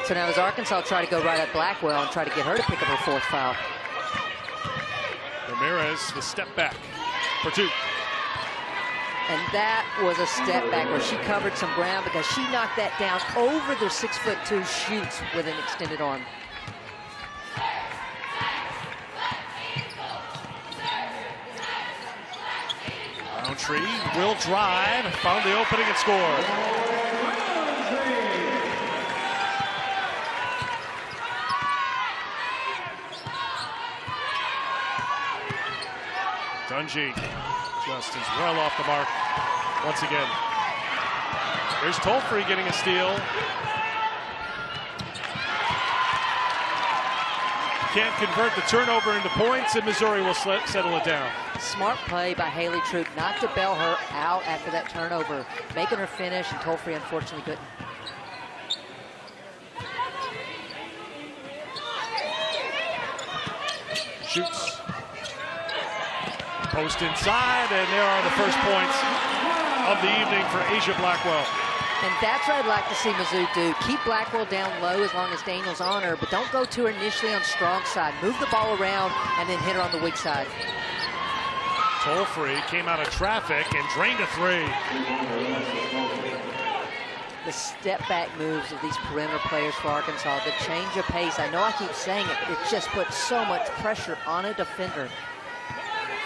So now as Arkansas try to go right at Blackwell and try to get her to pick up her 4th foul. Ramirez, the step back for 2. And that was a step back where she covered some ground because she knocked that down over the 6'2" shoots with an extended arm. Roundtree will drive, found the opening and scored. Dungy just is well off the mark once again. Here's Tolfree getting a steal. Can't convert the turnover into points, and Missouri will settle it down. Smart play by Haley Troop not to bail her out after that turnover, making her finish, and Tolfree unfortunately couldn't. Shoots. Post inside, and there are the first points of the evening for Asia Blackwell. And that's what I'd like to see Mizzou do. Keep Blackwell down low as long as Daniel's on her, but don't go to her initially on strong side. Move the ball around and then hit her on the weak side. Tolfree came out of traffic and drained a three. The step-back moves of these perimeter players for Arkansas, the change of pace. I know I keep saying it, but it just puts so much pressure on a defender.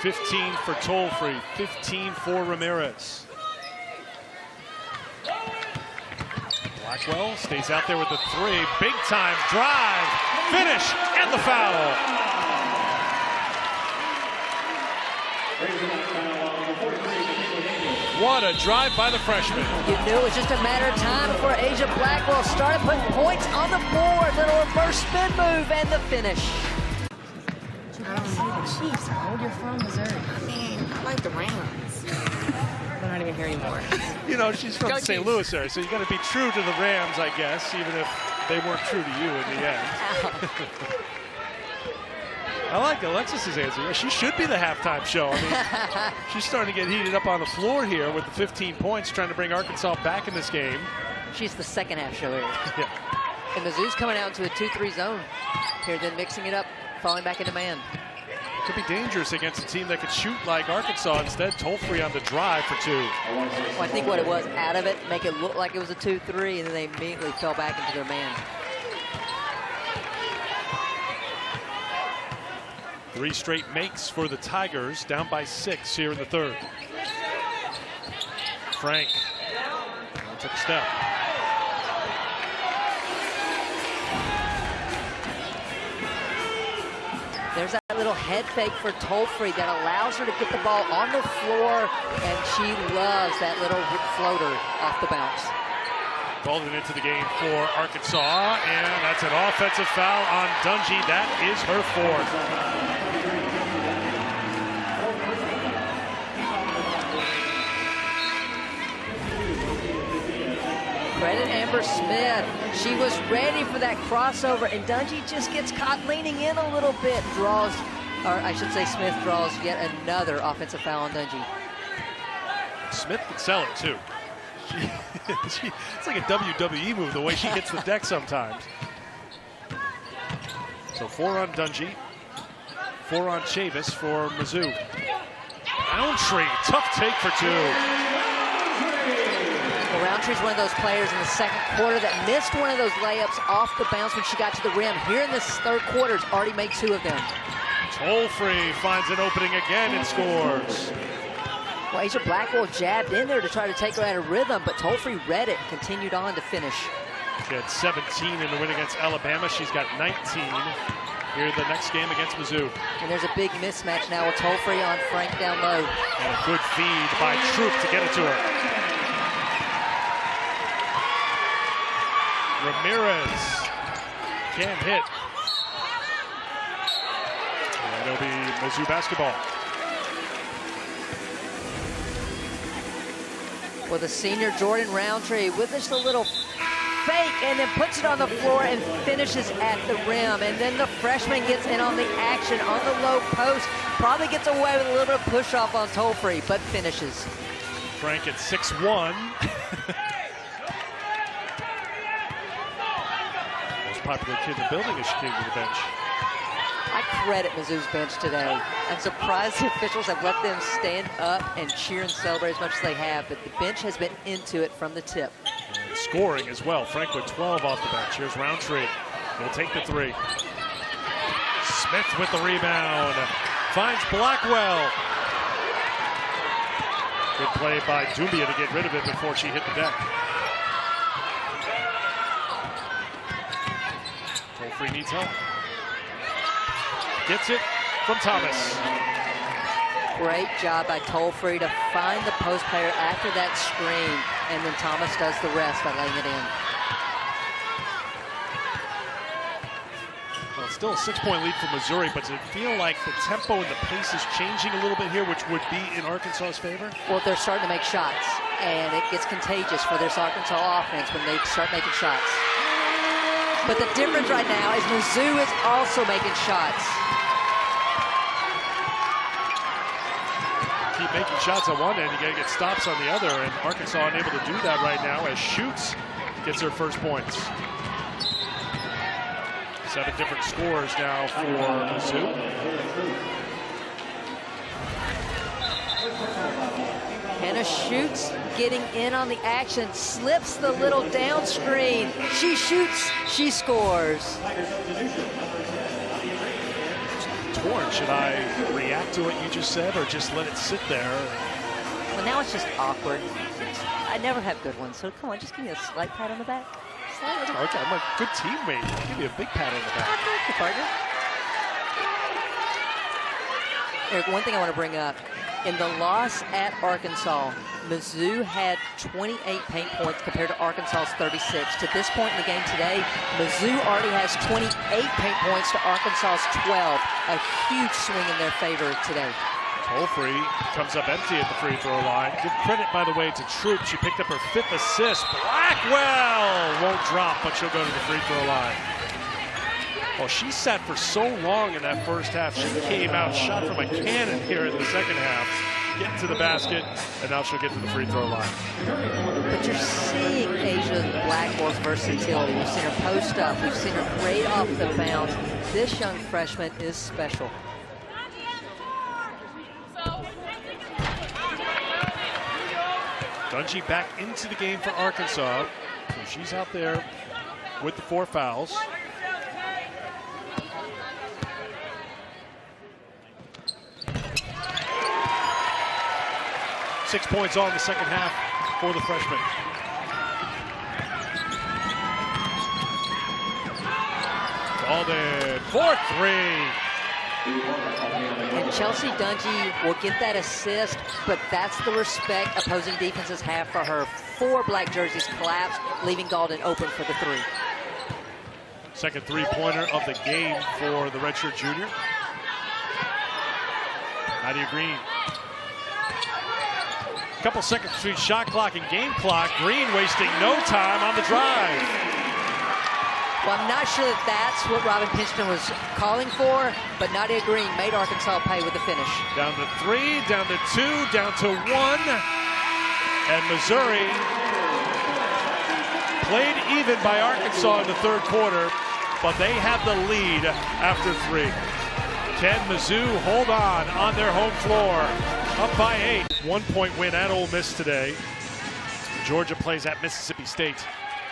15 for Tolfree, 15 for Ramirez. Blackwell stays out there with the three. Big time drive, finish, and the foul. What a drive by the freshman. You knew it was just a matter of time before Asia Blackwell started putting points on the board. Little reverse spin move and the finish. I don't see the Chiefs. How old you're from, Missouri? I mean, I like the Rams. They're not even here anymore. You know, she's from Go St. Chiefs. Louis area, so you got to be true to the Rams, I guess, even if they weren't true to you in the end. I like Alexis's answer. Yeah, she should be the halftime show. I mean, she's starting to get heated up on the floor here with the 15 points, trying to bring Arkansas back in this game. She's the second half show here. Yeah. And Mizzou's coming out to a 2-3 zone here, then mixing it up, falling back into man. Could be dangerous against a team that could shoot like Arkansas. Instead, Tolfree on the drive for two. Well, I think what it was, out of it, make it look like it was a 2-3, and then they immediately fell back into their man. 3 straight makes for the Tigers, down by 6 here in the third. Frank took a step. There's that little head fake for Tolfree that allows her to get the ball on the floor, and she loves that little floater off the bounce. Called it into the game for Arkansas, and that's an offensive foul on Dungy. That is her fourth. Credit Amber Smith. She was ready for that crossover, and Dungy just gets caught leaning in a little bit. Draws, or I should say Smith draws yet another offensive foul on Dungy. Smith could sell it, too. It's like a WWE move, the way she hits the deck sometimes. So 4 on Dungy, 4 on Chavis for Mizzou. Roundtree, tough take for 2. Well, Roundtree's one of those players in the second quarter that missed one of those layups off the bounce when she got to the rim. Here in this third quarter, has already made 2 of them. Tolfree finds an opening again and scores. Well, Asia Blackwell jabbed in there to try to take her out of rhythm, but Tolfree read it and continued on to finish. She had 17 in the win against Alabama. She's got 19 here the next game against Mizzou. And there's a big mismatch now with Tolfree on Frank down low. And a good feed by Troop to get it to her. Ramirez can't hit. And it'll be Mizzou basketball. Well, the senior Jordan Roundtree with just a little fake and then puts it on the floor and finishes at the rim. And then the freshman gets in on the action on the low post. Probably gets away with a little bit of push off on Tolfree, but finishes. Frank at 6'1". Most popular kid in the building as she came to the bench. I credit Mizzou's bench today. I'm surprised the officials have let them stand up and cheer and celebrate as much as they have, but the bench has been into it from the tip. And scoring as well. Frank with 12 off the bench. Here's Roundtree. He'll take the 3. Smith with the rebound. Finds Blackwell. Good play by Doumbia to get rid of it before she hit the deck. Tolfree needs help. Gets it from Thomas. Great job by Tolfree to find the post player after that screen, and then Thomas does the rest by laying it in. Well, it's still a 6-point lead for Missouri, but does it feel like the tempo and the pace is changing a little bit here, which would be in Arkansas's favor? Well, they're starting to make shots, and it gets contagious for this Arkansas offense when they start making shots. But the difference right now is Mizzou is also making shots. keep making shots on one end, you got to get stops on the other, and Arkansas unable to do that right now as Schutz gets her first points. 7 different scores now for Mizzou. Hannah Schutz getting in on the action, slips the little down screen. She shoots, she scores. Torn, should I react to what you just said or just let it sit there? Well, now it's just awkward. I never have good ones, so come on, just give me a slight pat on the back. Slight. Okay, I'm a good teammate. I'll give you a big pat on the back. Thank you, partner. Eric, one thing I want to bring up. In the loss at Arkansas, Mizzou had 28 paint points compared to Arkansas's 36. To this point in the game today, Mizzou already has 28 paint points to Arkansas's 12. A huge swing in their favor today. Tolfree comes up empty at the free throw line. Give credit, by the way, to Troop. She picked up her 5th assist. Blackwell won't drop, but she'll go to the free throw line. Well, she sat for so long in that first half. She came out, shot from a cannon here in the second half, getting to the basket, and now she'll get to the free throw line. But you're seeing Asia Blackwell's versatility. We've seen her post up. We've seen her great off the bounce. This young freshman is special. Dungey back into the game for Arkansas. So she's out there with the 4 fouls. Six points on the second half for the freshman. Alden for 3. And Chelsea Dungey will get that assist, but that's the respect opposing defenses have for her. 4 black jerseys collapsed, leaving Galden open for the 3. Second three-pointer of the game for the redshirt junior. Nadia Green. Couple seconds between shot clock and game clock. Green wasting no time on the drive. Well, I'm not sure that that's what Robin Pinchton was calling for, but Nadia Green made Arkansas pay with the finish. Down to 3, down to 2, down to 1. And Missouri played even by Arkansas in the third quarter, but they have the lead after 3. Can Mizzou hold on their home floor? Up by 8. 1-point win at Ole Miss today. Georgia plays at Mississippi State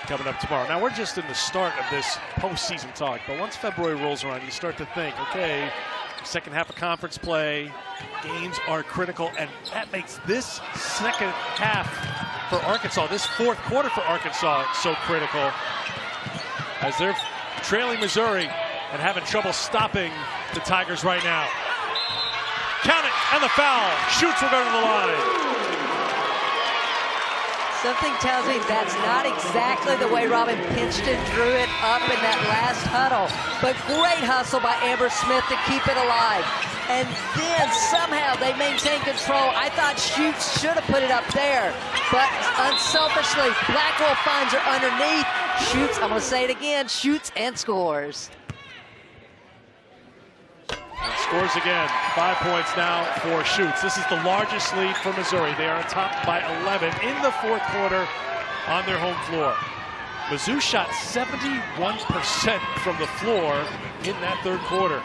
coming up tomorrow. Now, we're just in the start of this postseason talk, but once February rolls around, you start to think, okay, second half of conference play, games are critical, and that makes this second half for Arkansas, this fourth quarter for Arkansas, so critical as they're trailing Missouri and having trouble stopping the Tigers right now. Count it, and the foul. Schutz will go to the line. Something tells me that's not exactly the way Robin Pinchton drew it up in that last huddle. But great hustle by Amber Smith to keep it alive. And then somehow they maintain control. I thought Schutz should have put it up there. But unselfishly, Blackwell finds her underneath. Schutz, I'm going to say it again, shoots and scores. And scores again. 5 points now for Schutz. This is the largest lead for Missouri. They are on top by 11 in the fourth quarter on their home floor. Mizzou shot 71% from the floor in that third quarter.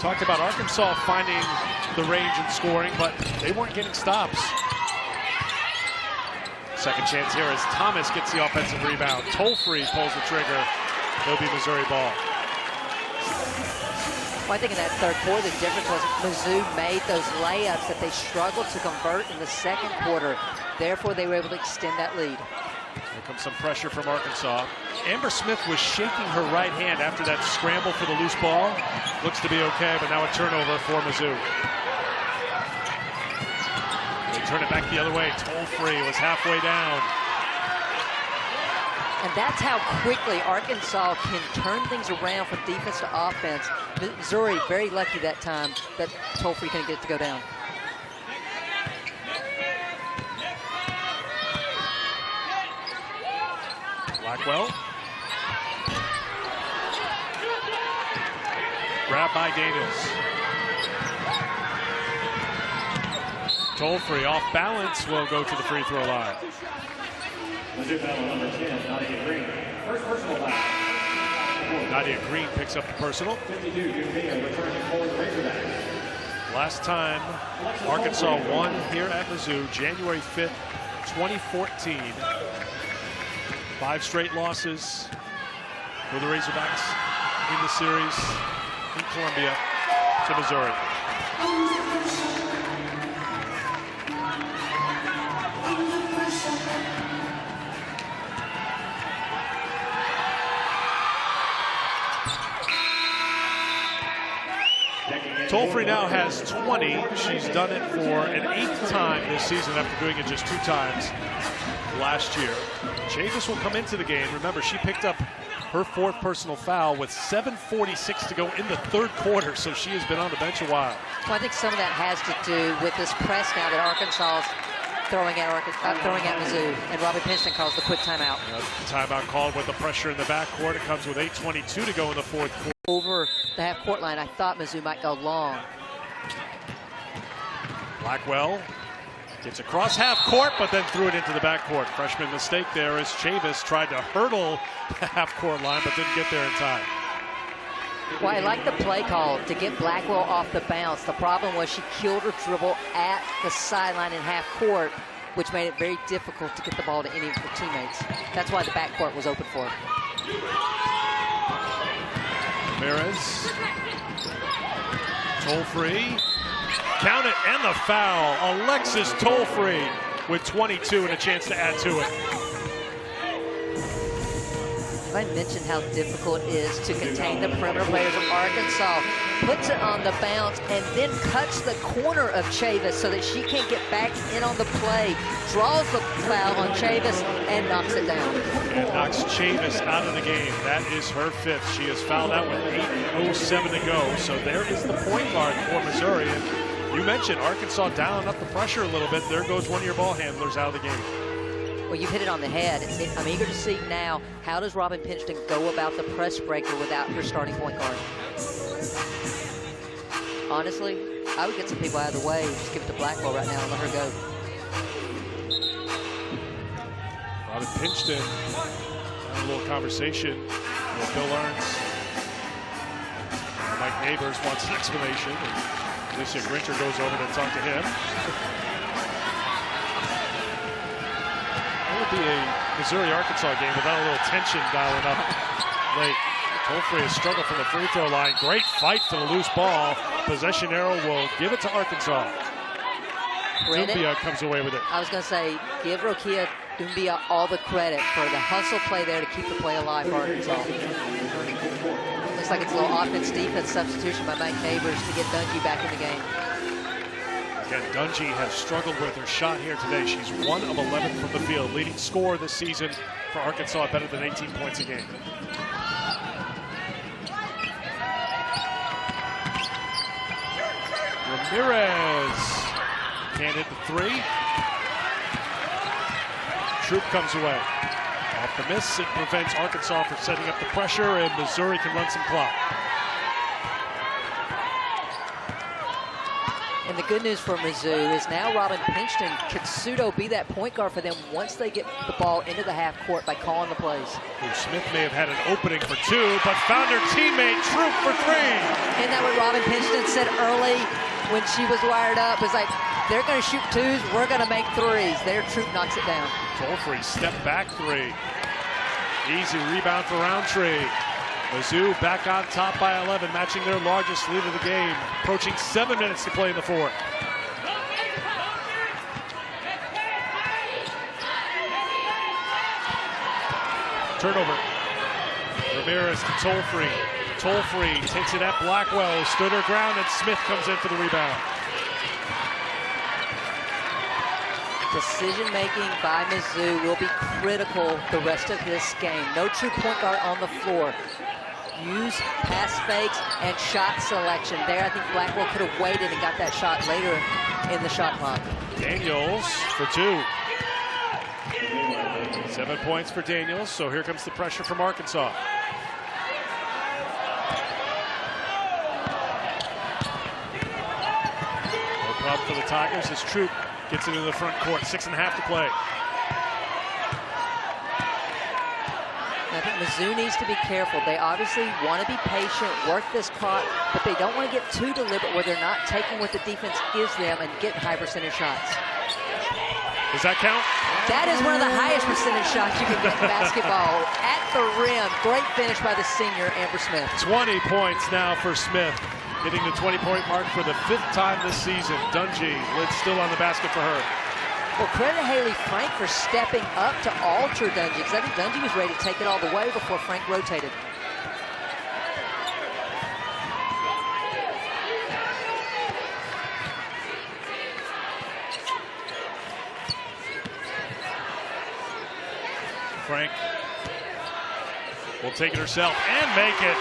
Talked about Arkansas finding the range and scoring, but they weren't getting stops. Second chance here as Thomas gets the offensive rebound. Tolfree pulls the trigger. It'll be Missouri ball. Well, I think in that third quarter, the difference was Mizzou made those layups that they struggled to convert in the second quarter. Therefore, they were able to extend that lead. Here comes some pressure from Arkansas. Amber Smith was shaking her right hand after that scramble for the loose ball. Looks to be okay, but now a turnover for Mizzou. They turn it back the other way. Tolfree was halfway down. And that's how quickly Arkansas can turn things around from defense to offense. Missouri very lucky that time that Tolfree couldn't get it to go down. Blackwell. Grab by Davis. Tolfree off balance will go to the free throw line. Mizzou foul number 10, Nadia Green. First personal foul. Nadia Green picks up the personal. 52, Judea returning for the Razorbacks. Last time Arkansas won here at Mizzou, January 5th, 2014. 5 straight losses for the Razorbacks in the series in Columbia to Missouri. Tolfree now has 20. She's done it for an 8th time this season after doing it just 2 times last year. Chavis will come into the game. Remember, she picked up her 4th personal foul with 7:46 to go in the 3rd quarter, so she has been on the bench a while. Well, I think some of that has to do with this press now that Arkansas is throwing at Mizzou, and Robin Pingeton calls the quick timeout. Timeout called with the pressure in the backcourt. It comes with 8:22 to go in the 4th quarter. Over the half-court line, I thought Mizzou might go long. Blackwell gets across half court, but then threw it into the backcourt. Freshman mistake there as Chavis tried to hurdle the half-court line, but didn't get there in time. Well, I like the play call to get Blackwell off the bounce. The problem was she killed her dribble at the sideline in half court, which made it very difficult to get the ball to any of her teammates. That's why the backcourt was open for her. Ramirez. Tolfree. Count it, and the foul. Alexis Tolfree with 22 and a chance to add to it. I mentioned how difficult it is to contain the perimeter players of Arkansas. Puts it on the bounce and then cuts the corner of Chavis so that she can't get back in on the play. Draws the foul on Chavis and knocks it down. And knocks Chavis out of the game. That is her 5th. She is fouled out with 8:07 to go. So there is the point guard for Missouri. And you mentioned Arkansas dialing up the pressure a little bit. There goes one of your ball handlers out of the game. Well, you've hit it on the head. I'm eager to see now, how does Robin Pingeton go about the press breaker without her starting point guard? Honestly, I would get some people out of the way, just give it to Blackwell right now and let her go. Robin Pingeton had a little conversation with Bill Ernst. Mike Neighbors wants an explanation. Alicia Grincher goes over to talk to him. It would be a Missouri-Arkansas game without a little tension dialing up late. Tolfree has struggled from the free throw line. Great fight for the loose ball. Possession arrow will give it to Arkansas. Doumbia comes away with it. I was going to say, give Rokia Doumbia all the credit for the hustle play there to keep the play alive for Arkansas. Looks like it's a little offense-defense substitution by Mike Neighbors to get Dungey back in the game. Again, Dungey has struggled with her shot here today. She's 1 of 11 from the field. Leading scorer this season for Arkansas, better than 18 points a game. Ramirez can't hit the 3. Troop comes away. Off the miss, it prevents Arkansas from setting up the pressure, and Missouri can run some clock. And the good news for Mizzou is now Robin Pingeton could pseudo be that point guard for them once they get the ball into the half court by calling the plays. Smith may have had an opening for 2, but found her teammate Troop for 3. Isn't that what Robin Pingeton said early when she was wired up? It's like, they're going to shoot 2s, we're going to make 3s. Their Troop knocks it down. Tolfree step back 3. Easy rebound for Roundtree. Mizzou back on top by 11, matching their largest lead of the game. Approaching 7 minutes to play in the 4th. Turnover. Ramirez to Tolfree. Tolfree takes it at Blackwell, stood her ground, and Smith comes in for the rebound. Decision-making by Mizzou will be critical the rest of this game. No true point guard on the floor. Use pass fakes and shot selection. There, I think Blackwell could have waited and got that shot later in the shot clock. Daniels for 2. 7 points for Daniels, so here comes the pressure from Arkansas. No problem for the Tigers as Troop Gets it into the front court. 6.5 to play. I think Mizzou needs to be careful. They obviously want to be patient, work this clock, but they don't want to get too deliberate where they're not taking what the defense gives them and getting high percentage shots. Does that count? That is one of the highest percentage shots you can get in basketball. At the rim, great finish by the senior, Amber Smith. 20 points now for Smith, hitting the 20-point mark for the 5th time this season. Dungey, lid still on the basket for her. Well, credit Haley Frank for stepping up to alter Dungey, because I think Dungey was ready to take it all the way before Frank rotated. Frank will take it herself and make it.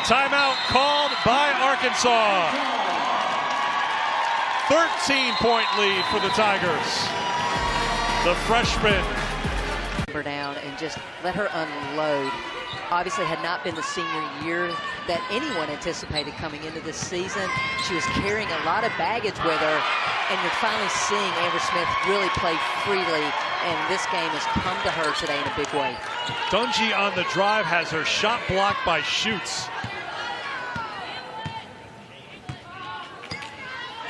Timeout called by Arkansas. 13-point lead for the Tigers. The freshman. Her down and just let her unload. Obviously had not been the senior year that anyone anticipated coming into this season. She was carrying a lot of baggage with her, and you're finally seeing Amber Smith really play freely, and this game has come to her today in a big way. Dungey on the drive has her shot blocked by Schutz.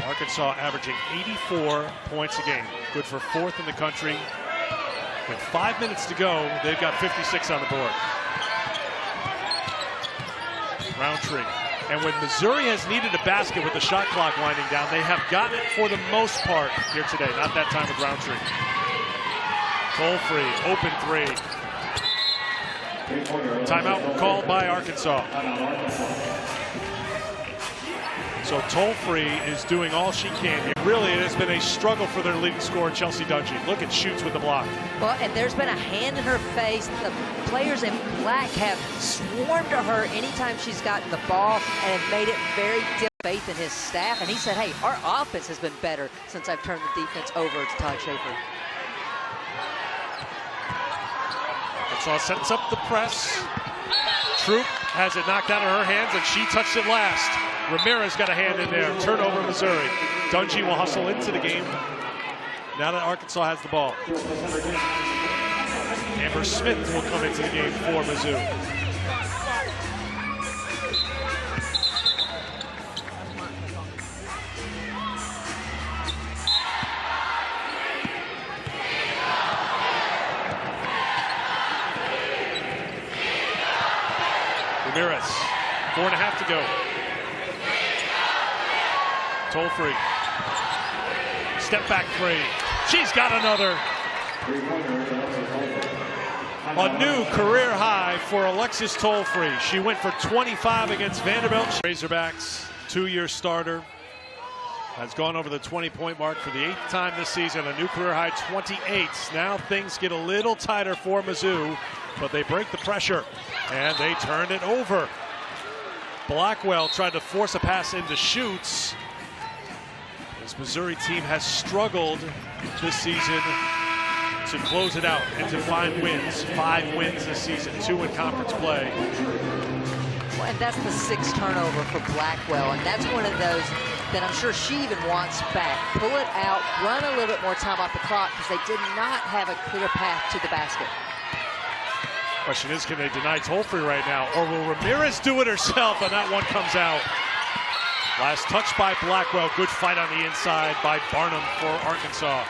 Arkansas averaging 84 points a game. Good for 4th in the country. With 5 minutes to go, they've got 56 on the board. Roundtree. And when Missouri has needed a basket with the shot clock winding down, they have gotten it for the most part here today. Not that time with Roundtree. Toll-free, open 3. Timeout called by Arkansas. So Toll-free is doing all she can here. Really, it has been a struggle for their leading scorer, Chelsea Dungey. Look at Schutz with the block. Well, and there's been a hand in her face. The players in black have swarmed to her anytime she's gotten the ball and have made it very difficult. Faith in his staff, and he said, hey, our offense has been better since I've turned the defense over to Todd Schaefer. Arkansas sets up the press. Troop has it knocked out of her hands, and she touched it last. Ramirez got a hand in there. Turnover, Missouri. Dungey will hustle into the game now that Arkansas has the ball. Amber Smith will come into the game for Mizzou. Ramirez, 4.5 to go. Toll-free. Step back 3. She's got another. A new career high for Alexis Toll-free. She went for 25 against Vanderbilt. Razorbacks, 2-year starter. Has gone over the 20-point mark for the 8th time this season. A new career high 28. Now things get a little tighter for Mizzou, but they break the pressure and they turned it over. Blackwell tried to force a pass into Schutz. This Missouri team has struggled this season to close it out and to find wins. 5 wins this season, 2 in conference play. Well, and that's the 6th turnover for Blackwell, and that's one of those that I'm sure she even wants back. Pull it out, run a little bit more time off the clock, because they did not have a clear path to the basket. Question is, can they deny Toll-free right now, or will Ramirez do it herself, and that one comes out. Last touch by Blackwell. Good fight on the inside by Barnum for Arkansas.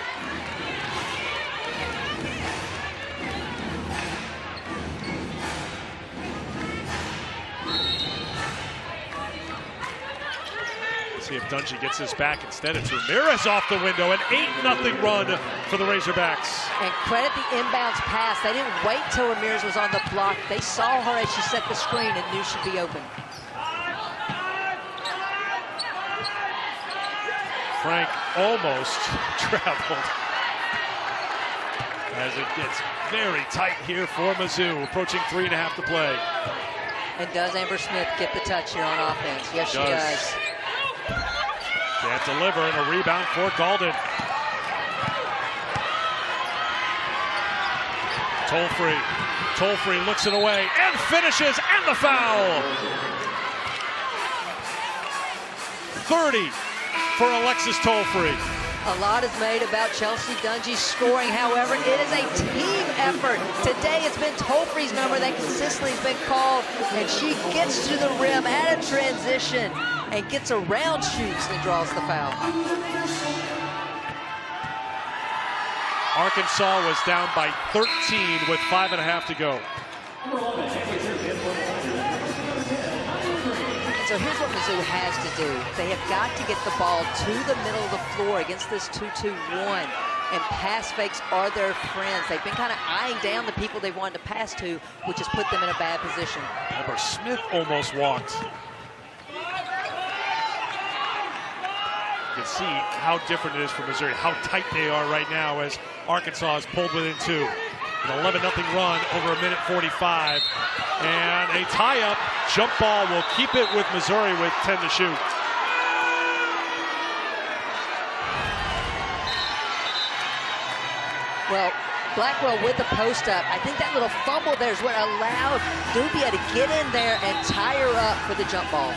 See if Dungey gets this back. Instead, it's Ramirez off the window. An 8-0 run for the Razorbacks. And credit the inbounds pass. They didn't wait till Ramirez was on the block. They saw her as she set the screen and knew she'd be open. Frank almost traveled as it gets very tight here for Mizzou. Approaching 3.5 to play. And does Amber Smith get the touch here on offense? Yes, she does. Can't deliver, and a rebound for Dalden. Toll-free. Toll-free looks it away and finishes, and the foul. 30 for Alexis Tolfree. A lot is made about Chelsea Dungy scoring. However, it is a team effort. Today it's been Tolfree's number that consistently has been called, and she gets to the rim at a transition and gets around, shoots, and draws the foul. Arkansas was down by 13 with 5.5 to go. So here's what Mizzou has to do. They have got to get the ball to the middle of the floor against this 2-2-1. And pass fakes are their friends. They've been kind of eyeing down the people they wanted to pass to, which has put them in a bad position. Remember, Smith almost walked. You can see how different it is for Missouri, how tight they are right now as Arkansas is pulled within 2. An 11-0 run over 1:45. And a tie-up jump ball will keep it with Missouri with 10 to shoot. Well, Blackwell with the post up. I think that little fumble there is what allowed Dubia to get in there and tie her up for the jump ball.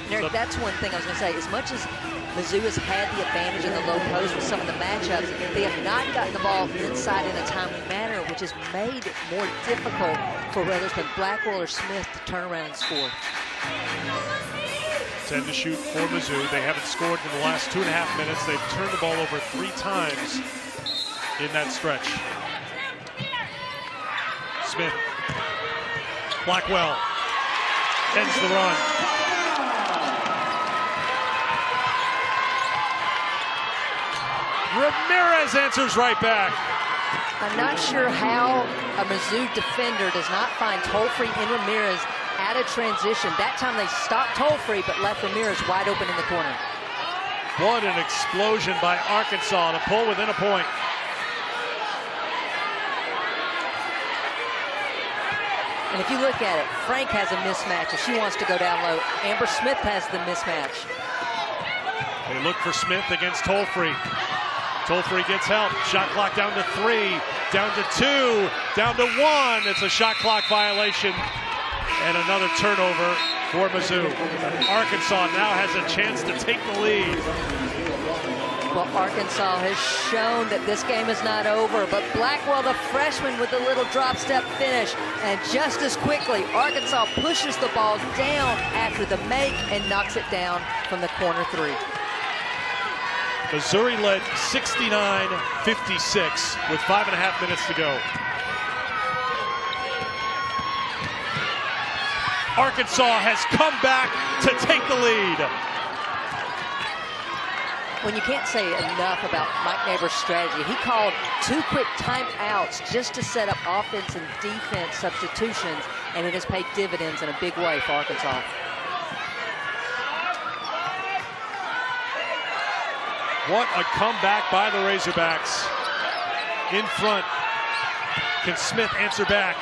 And Eric, that's one thing I was going to say. As much as Mizzou has had the advantage in the low post with some of the matchups, they have not gotten the ball inside in a timely manner, which has made it more difficult for whether it's been Blackwell or Smith to turn around and score. 10 to shoot for Mizzou. They haven't scored in the last 2.5 minutes. They've turned the ball over 3 times in that stretch. Smith. Blackwell ends the run. Ramirez answers right back. I'm not sure how a Mizzou defender does not find Tolfree and Ramirez at a transition. That time they stopped Tolfree but left Ramirez wide open in the corner. What an explosion by Arkansas to pull within a point. And if you look at it, Frank has a mismatch if she wants to go down low. Amber Smith has the mismatch. They look for Smith against Tolfree. Tolfree gets help. Shot clock down to 3, down to 2, down to 1. It's a shot clock violation. And another turnover for Mizzou. Arkansas now has a chance to take the lead. Well, Arkansas has shown that this game is not over, but Blackwell, the freshman, with the little drop step finish. And just as quickly, Arkansas pushes the ball down after the make and knocks it down from the corner 3. Missouri led 69-56 with 5.5 minutes to go. Arkansas has come back to take the lead. When you can't say enough about Mike Neighbors' strategy, he called 2 quick timeouts just to set up offense and defense substitutions, and it has paid dividends in a big way for Arkansas. What a comeback by the Razorbacks. In front. Can Smith answer back?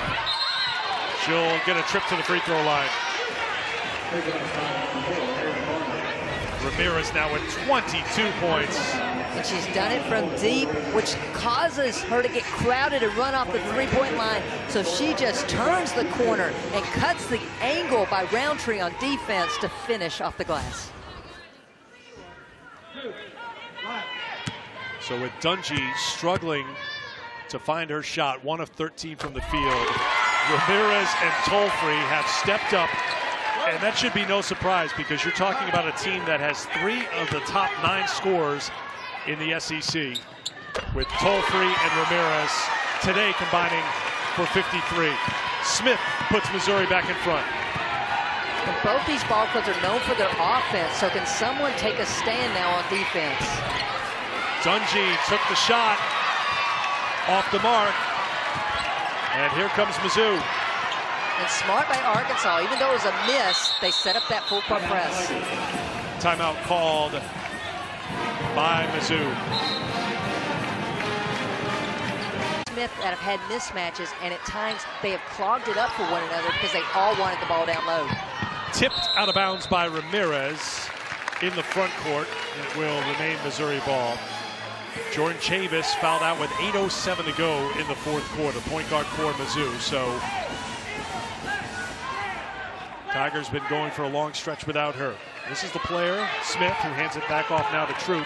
She'll get a trip to the free throw line. Ramirez now with 22 points. And she's done it from deep, which causes her to get crowded and run off the three-point line. So she just turns the corner and cuts the angle by Roundtree on defense to finish off the glass. So with Dungy struggling to find her shot, 1 of 13 from the field, Ramirez and Tolfree have stepped up, and that should be no surprise because you're talking about a team that has 3 of the top 9 scorers in the SEC, with Tolfree and Ramirez today combining for 53. Smith puts Missouri back in front. And both these ball clubs are known for their offense, so can someone take a stand now on defense? Dungy took the shot off the mark, and here comes Mizzou. And smart by Arkansas, even though it was a miss, they set up that full court press. Timeout called by Mizzou. Smith that have had mismatches, and at times they have clogged it up for one another because they all wanted the ball down low. Tipped out of bounds by Ramirez in the front court. It will remain Missouri ball. Jordan Chavis fouled out with 8:07 to go in the fourth quarter, point guard for Mizzou. So Tigers been going for a long stretch without her. This is the player, Smith, who hands it back off now to Troop.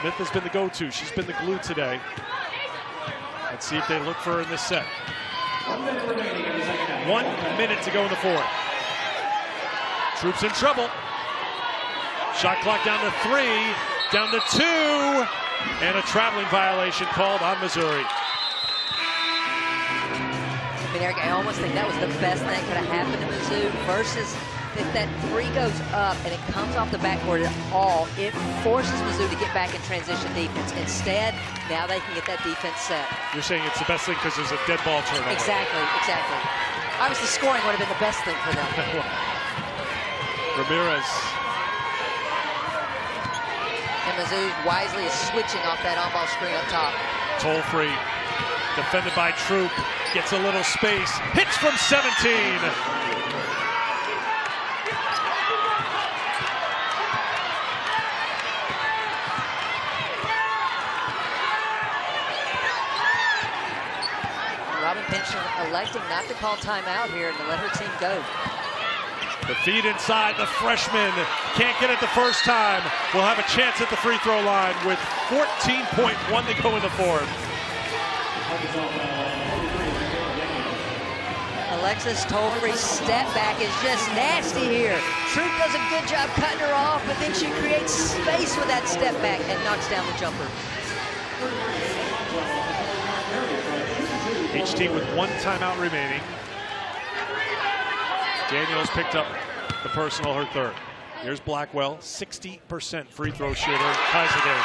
Smith has been the go-to. She's been the glue today. Let's see if they look for her in this set. 1 minute remaining in the second half. 1 minute to go in the fourth. Troop's in trouble. Shot clock down to 3, down to 2, and a traveling violation called on Missouri. I mean, Eric, I almost think that was the best thing that could have happened to Mizzou versus if that 3 goes up and it comes off the backboard at all, it forces Mizzou to get back in transition defense. Instead, now they can get that defense set. You're saying it's the best thing because there's a dead ball turnover. Exactly, exactly. Obviously, scoring would have been the best thing for them. Ramirez. And Mizzou wisely is switching off that on-ball screen up top. Toll-free, defended by Troop, gets a little space, hits from 17. Robin Pinson electing not to call timeout here and to let her team go. The feed inside, the freshman can't get it the first time. Will have a chance at the free throw line with 14.1 to go in the fourth. Alexis Toll-free step back is just nasty here. Troop does a good job cutting her off, but then she creates space with that step back and knocks down the jumper. Each team with 1 timeout remaining. Daniels picked up the personal, her third. Here's Blackwell, 60% free throw shooter, ties the game.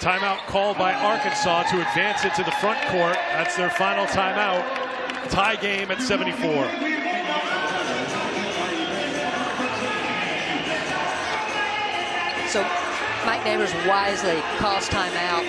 Timeout called by Arkansas to advance it to the front court. That's their final timeout. Tie game at 74. So Mike Neighbors wisely calls timeout.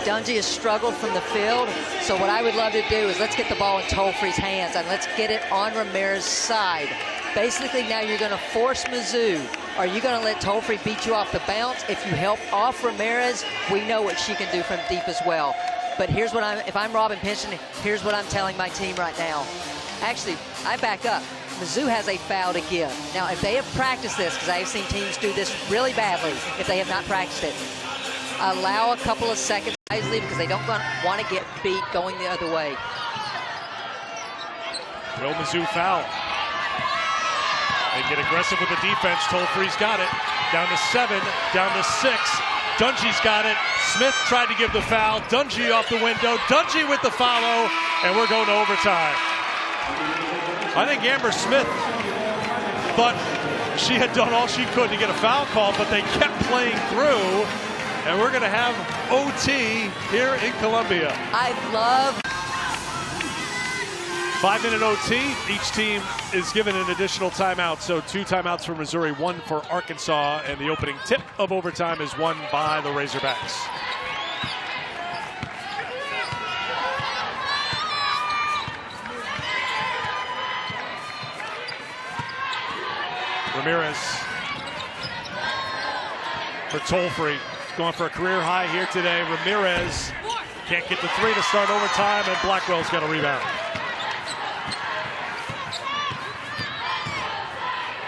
Dungy has struggled from the field, so what I would love to do is let's get the ball in Toll-free's hands and let's get it on Ramirez's side. Basically, now you're going to force Mizzou. Are you going to let Toll-free beat you off the bounce? If you help off Ramirez, we know what she can do from deep as well. But here's what if I'm Robin Pinson, here's what I'm telling my team right now. Actually, I back up. Mizzou has a foul to give. Now, if they have practiced this, because I have seen teams do this really badly, if they have not practiced it, allow a couple of seconds wisely because they don't want to get beat going the other way. No Mizzou foul. They get aggressive with the defense. Toll-free's got it. Down to 7, down to 6. Dungy's got it. Smith tried to give the foul. Dungy off the window. Dungy with the follow, and we're going to overtime. I think Amber Smith thought she had done all she could to get a foul call, but they kept playing through, and we're going to have OT here in Columbia. I love 5-minute OT. Each team is given an additional timeout, so 2 timeouts for Missouri, 1 for Arkansas, and the opening tip of overtime is won by the Razorbacks. Ramirez for Toll-free, going for a career high here today. Ramirez can't get the 3 to start overtime, and Blackwell's got a rebound.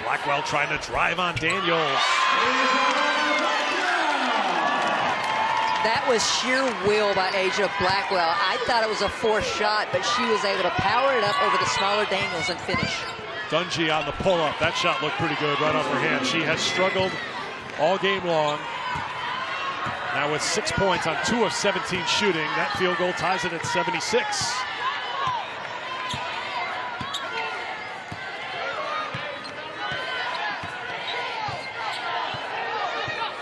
Blackwell trying to drive on Daniels. That was sheer will by Asia Blackwell. I thought it was a forced shot, but she was able to power it up over the smaller Daniels and finish. Dungy on the pull-up. That shot looked pretty good right off her hand. She has struggled all game long. Now with 6 points on 2 of 17 shooting, that field goal ties it at 76.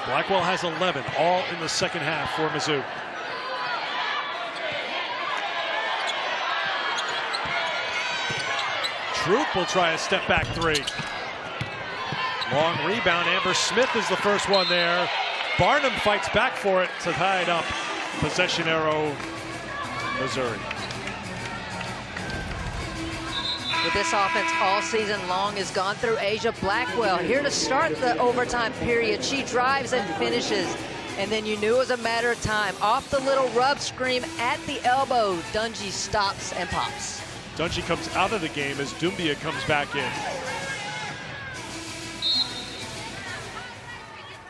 Blackwell has 11, all in the second half for Mizzou. Troop will try a step back 3. Long rebound. Amber Smith is the first one there. Barnum fights back for it to tie it up. Possession arrow, Missouri. with this offense all season long has gone through Asia Blackwell. Here to start the overtime period. She drives and finishes. And then you knew it was a matter of time. Off the little rub scream at the elbow, Dungey stops and pops. Dungey comes out of the game as Doumbia comes back in.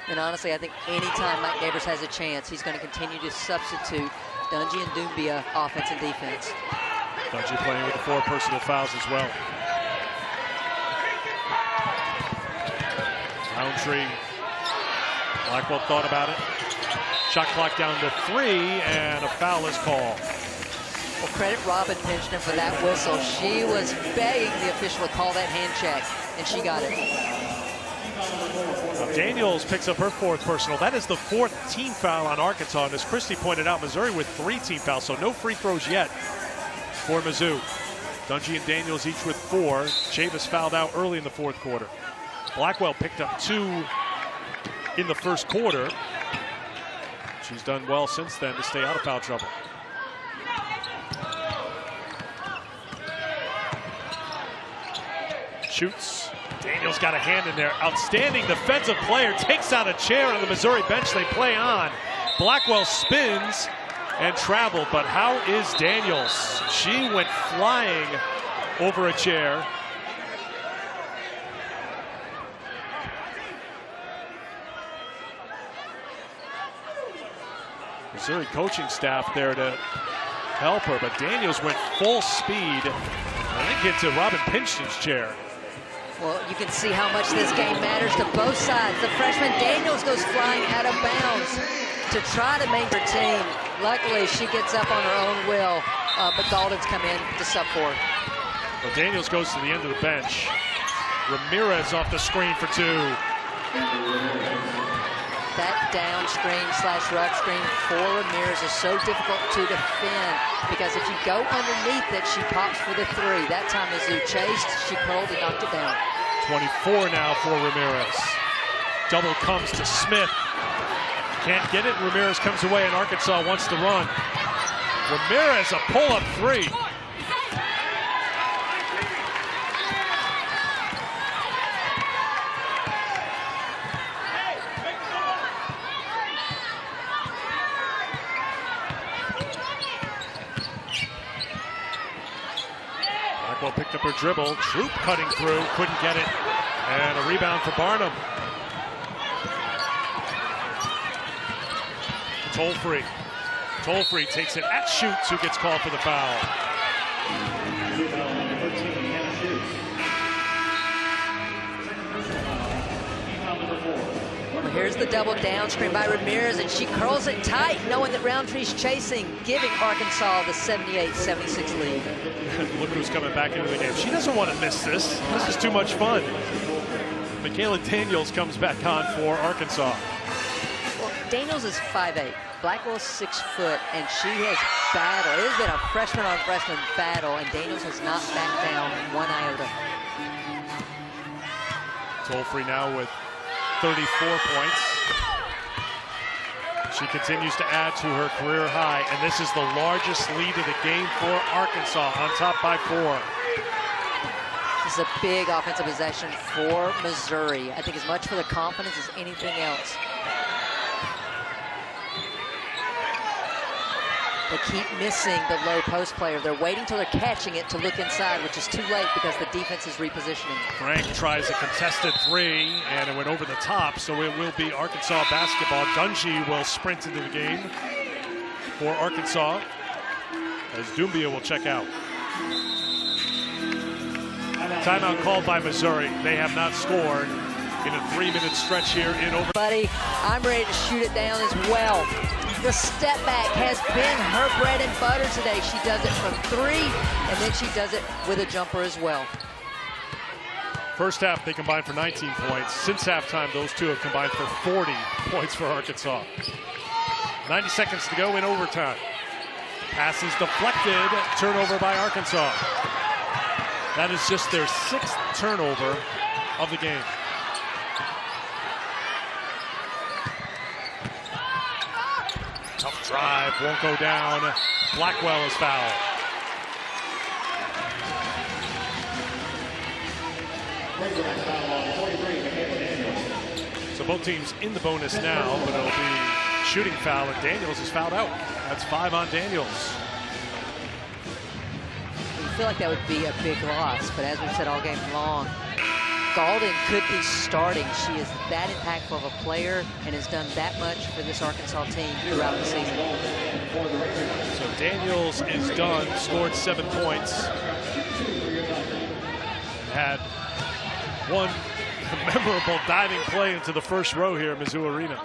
And honestly, I think anytime Mike Neighbors has a chance, he's going to continue to substitute Dungey and Doumbia offense and defense. Dungey playing with the 4 personal fouls as well. Roundtree. Blackwell thought about it. Shot clock down to 3, and a foul is called. Well, credit Robin Pinchton for that whistle. She was begging the official to call that hand check, and she got it. Now Daniels picks up her 4th personal. That is the 4th team foul on Arkansas. And as Christy pointed out, Missouri with 3 team fouls, so no free throws yet for Mizzou. Dungey and Daniels each with 4. Chavis fouled out early in the 4th quarter. Blackwell picked up 2 in the 1st quarter. She's done well since then to stay out of foul trouble. Shoots. Daniels got a hand in there. Outstanding defensive player. Takes out a chair on the Missouri bench. They play on. Blackwell spins and traveled. But how is Daniels? She went flying over a chair. Missouri coaching staff there to help her, but Daniels went full speed. I think into Robin Pinchton's chair. Well, you can see how much this game matters to both sides. The freshman Daniels goes flying out of bounds to try to make her team. Luckily, she gets up on her own will, but Dalton's come in to sub for her. Well, Daniels goes to the end of the bench. Ramirez off the screen for 2. That down screen / rug screen for Ramirez is so difficult to defend because if you go underneath it, she pops for the 3. That time Mizzou chased, she curled and knocked it down. 24 now for Ramirez. Double comes to Smith. Can't get it. Ramirez comes away and Arkansas wants to run. Ramirez a pull-up 3. Blackwell picked up her dribble. Troop cutting through, couldn't get it. And a rebound for Barnum. Tolfree. Tolfree takes it at Schutz, who gets called for the foul. Well, here's the double down screen by Ramirez, and she curls it tight, knowing that Roundtree's chasing, giving Arkansas the 78-76 lead. Look who's coming back into the game. She doesn't want to miss this. This is too much fun. Michaela Daniels comes back on for Arkansas. Well, Daniels is 5'8". Blackwell's 6 foot, and she has battled. It has been a freshman-on-freshman battle, and Daniels has not backed down 1 iota. Tolfree now with 34 points. She continues to add to her career high, and this is the largest lead of the game for Arkansas, on top by 4. This is a big offensive possession for Missouri. I think as much for the confidence as anything else. They keep missing the low post player. They're waiting till they're catching it to look inside, which is too late because the defense is repositioning. Frank tries a contested 3, and it went over the top, so it will be Arkansas basketball. Dungey will sprint into the game for Arkansas, as Doumbia will check out. Timeout called by Missouri. They have not scored in a 3-minute stretch here in over. Buddy, I'm ready to shoot it down as well. The step back has been her bread and butter today. She does it from 3, and then she does it with a jumper as well. First half, they combined for 19 points. Since halftime, those two have combined for 40 points for Arkansas. 90 seconds to go in overtime. Pass is deflected. Turnover by Arkansas. That is just their 6th turnover of the game. Tough drive, won't go down. Blackwell is fouled. both teams in the bonus now, but it'll be shooting foul, and Daniels is fouled out. That's 5 on Daniels. You feel like that would be a big loss, but as we've said all game long, Gauldin could be starting. She is that impactful of a player and has done that much for this Arkansas team throughout the season. So Daniels is done, scored 7 points. Had one memorable diving play into the first row here at Mizzou Arena.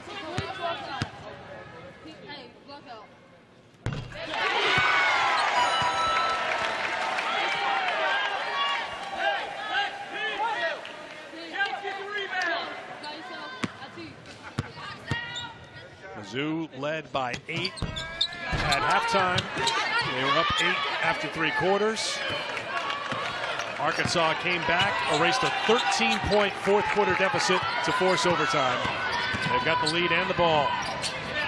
Mizzou led by 8 at halftime. They were up 8 after 3 quarters. Arkansas came back, erased a 13-point fourth quarter deficit to force overtime. They've got the lead and the ball.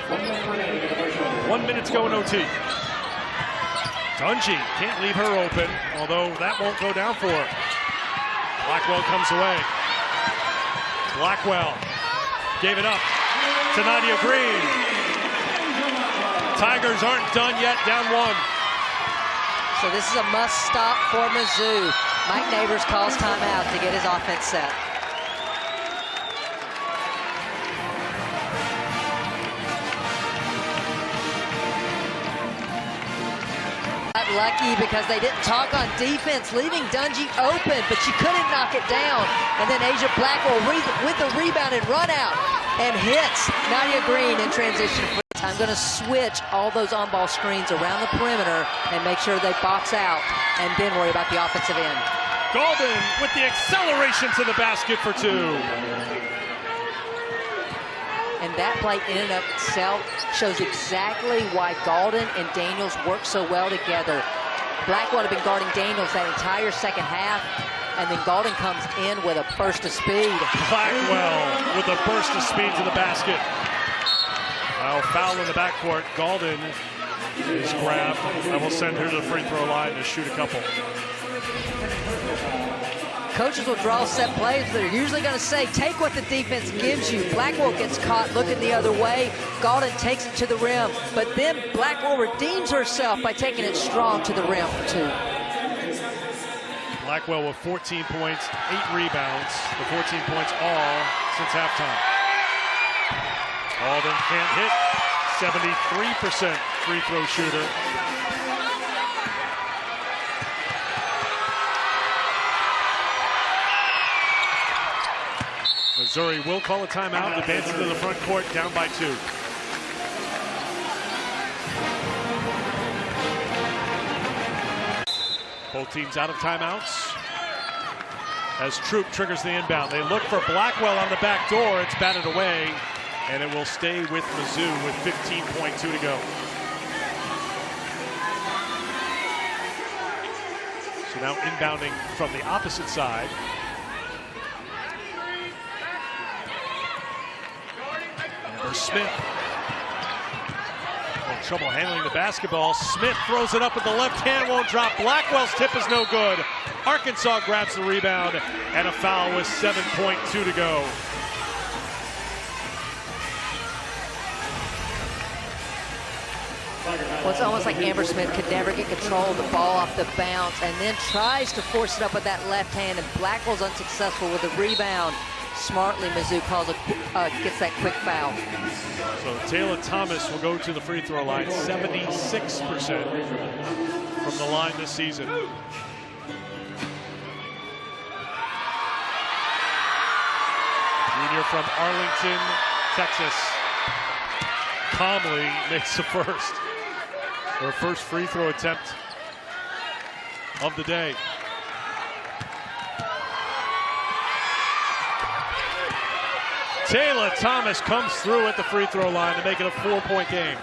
1 minute to go in OT. Dungey can't leave her open, although that won't go down for her. Blackwell comes away. Blackwell gave it up to Nadia Green. Tigers aren't done yet, down 1. So this is a must stop for Mizzou. Mike Neighbors calls timeout to get his offense set. Got lucky because they didn't talk on defense, leaving Dungey open, but she couldn't knock it down. And then Asia Blackwell with the rebound and run out and hits Nadia Green in transition. I'm going to switch all those on-ball screens around the perimeter and make sure they box out and then worry about the offensive end. Gauldin with the acceleration to the basket for 2. And that play in and of itself shows exactly why Gauldin and Daniels work so well together. Blackwell had been guarding Daniels that entire second half, and then Gauldin comes in with a burst of speed. Blackwell with a burst of speed to the basket. Well, foul in the backcourt. Gauldin is grabbed. I will send her to the free throw line to shoot a couple. Coaches will draw set plays, but they're usually going to say, take what the defense gives you. Blackwell gets caught looking the other way. Gauldin takes it to the rim, but then Blackwell redeems herself by taking it strong to the rim for 2. Blackwell with 14 points, 8 rebounds. The 14 points all since halftime. Gauldin can't hit. 73% free throw shooter. Missouri will call a timeout, advancing to the front court, down by 2. Both teams out of timeouts. As Troop triggers the inbound. They look for Blackwell on the back door. It's batted away, and it will stay with Mizzou with 15.2 to go. So now inbounding from the opposite side. Smith in trouble handling the basketball. Smith throws it up with the left hand, won't drop. Blackwell's tip is no good. Arkansas grabs the rebound, and a foul with 7.2 to go. Well, it's almost like Amber Smith could never get control of the ball off the bounce and then tries to force it up with that left hand, and Blackwell's unsuccessful with the rebound. Smartly, Mizzou gets that quick foul. So Taylor Thomas will go to the free throw line, 76% from the line this season. Junior from Arlington, Texas, calmly makes the first. Her first free throw attempt of the day. Taylor Thomas comes through at the free throw line to make it a 4-point game.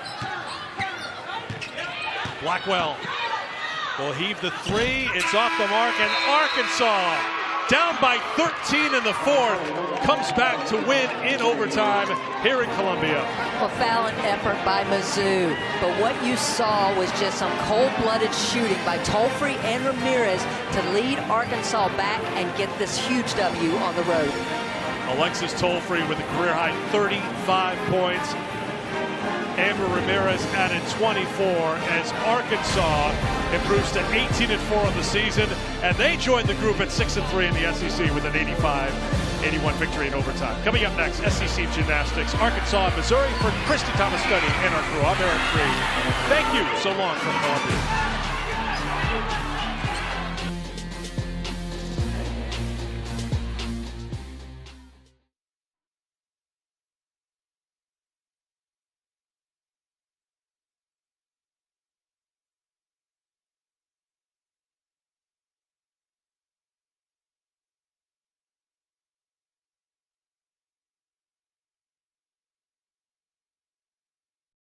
Blackwell will heave the 3. It's off the mark, and Arkansas, down by 13 in the 4th, comes back to win in overtime here in Columbia. Well, foul and effort by Mizzou, but what you saw was just some cold-blooded shooting by Tolfree and Ramirez to lead Arkansas back and get this huge W on the road. Alexis Tollfree with a career-high 35 points. Amber Ramirez added 24 as Arkansas improves to 18-4 on the season, and they join the group at 6-3 in the SEC with an 85-81 victory in overtime. Coming up next, SEC Gymnastics, Arkansas and Missouri. For Christy Thomas Study and our crew, I'm Eric Free. Thank you so long from Columbia.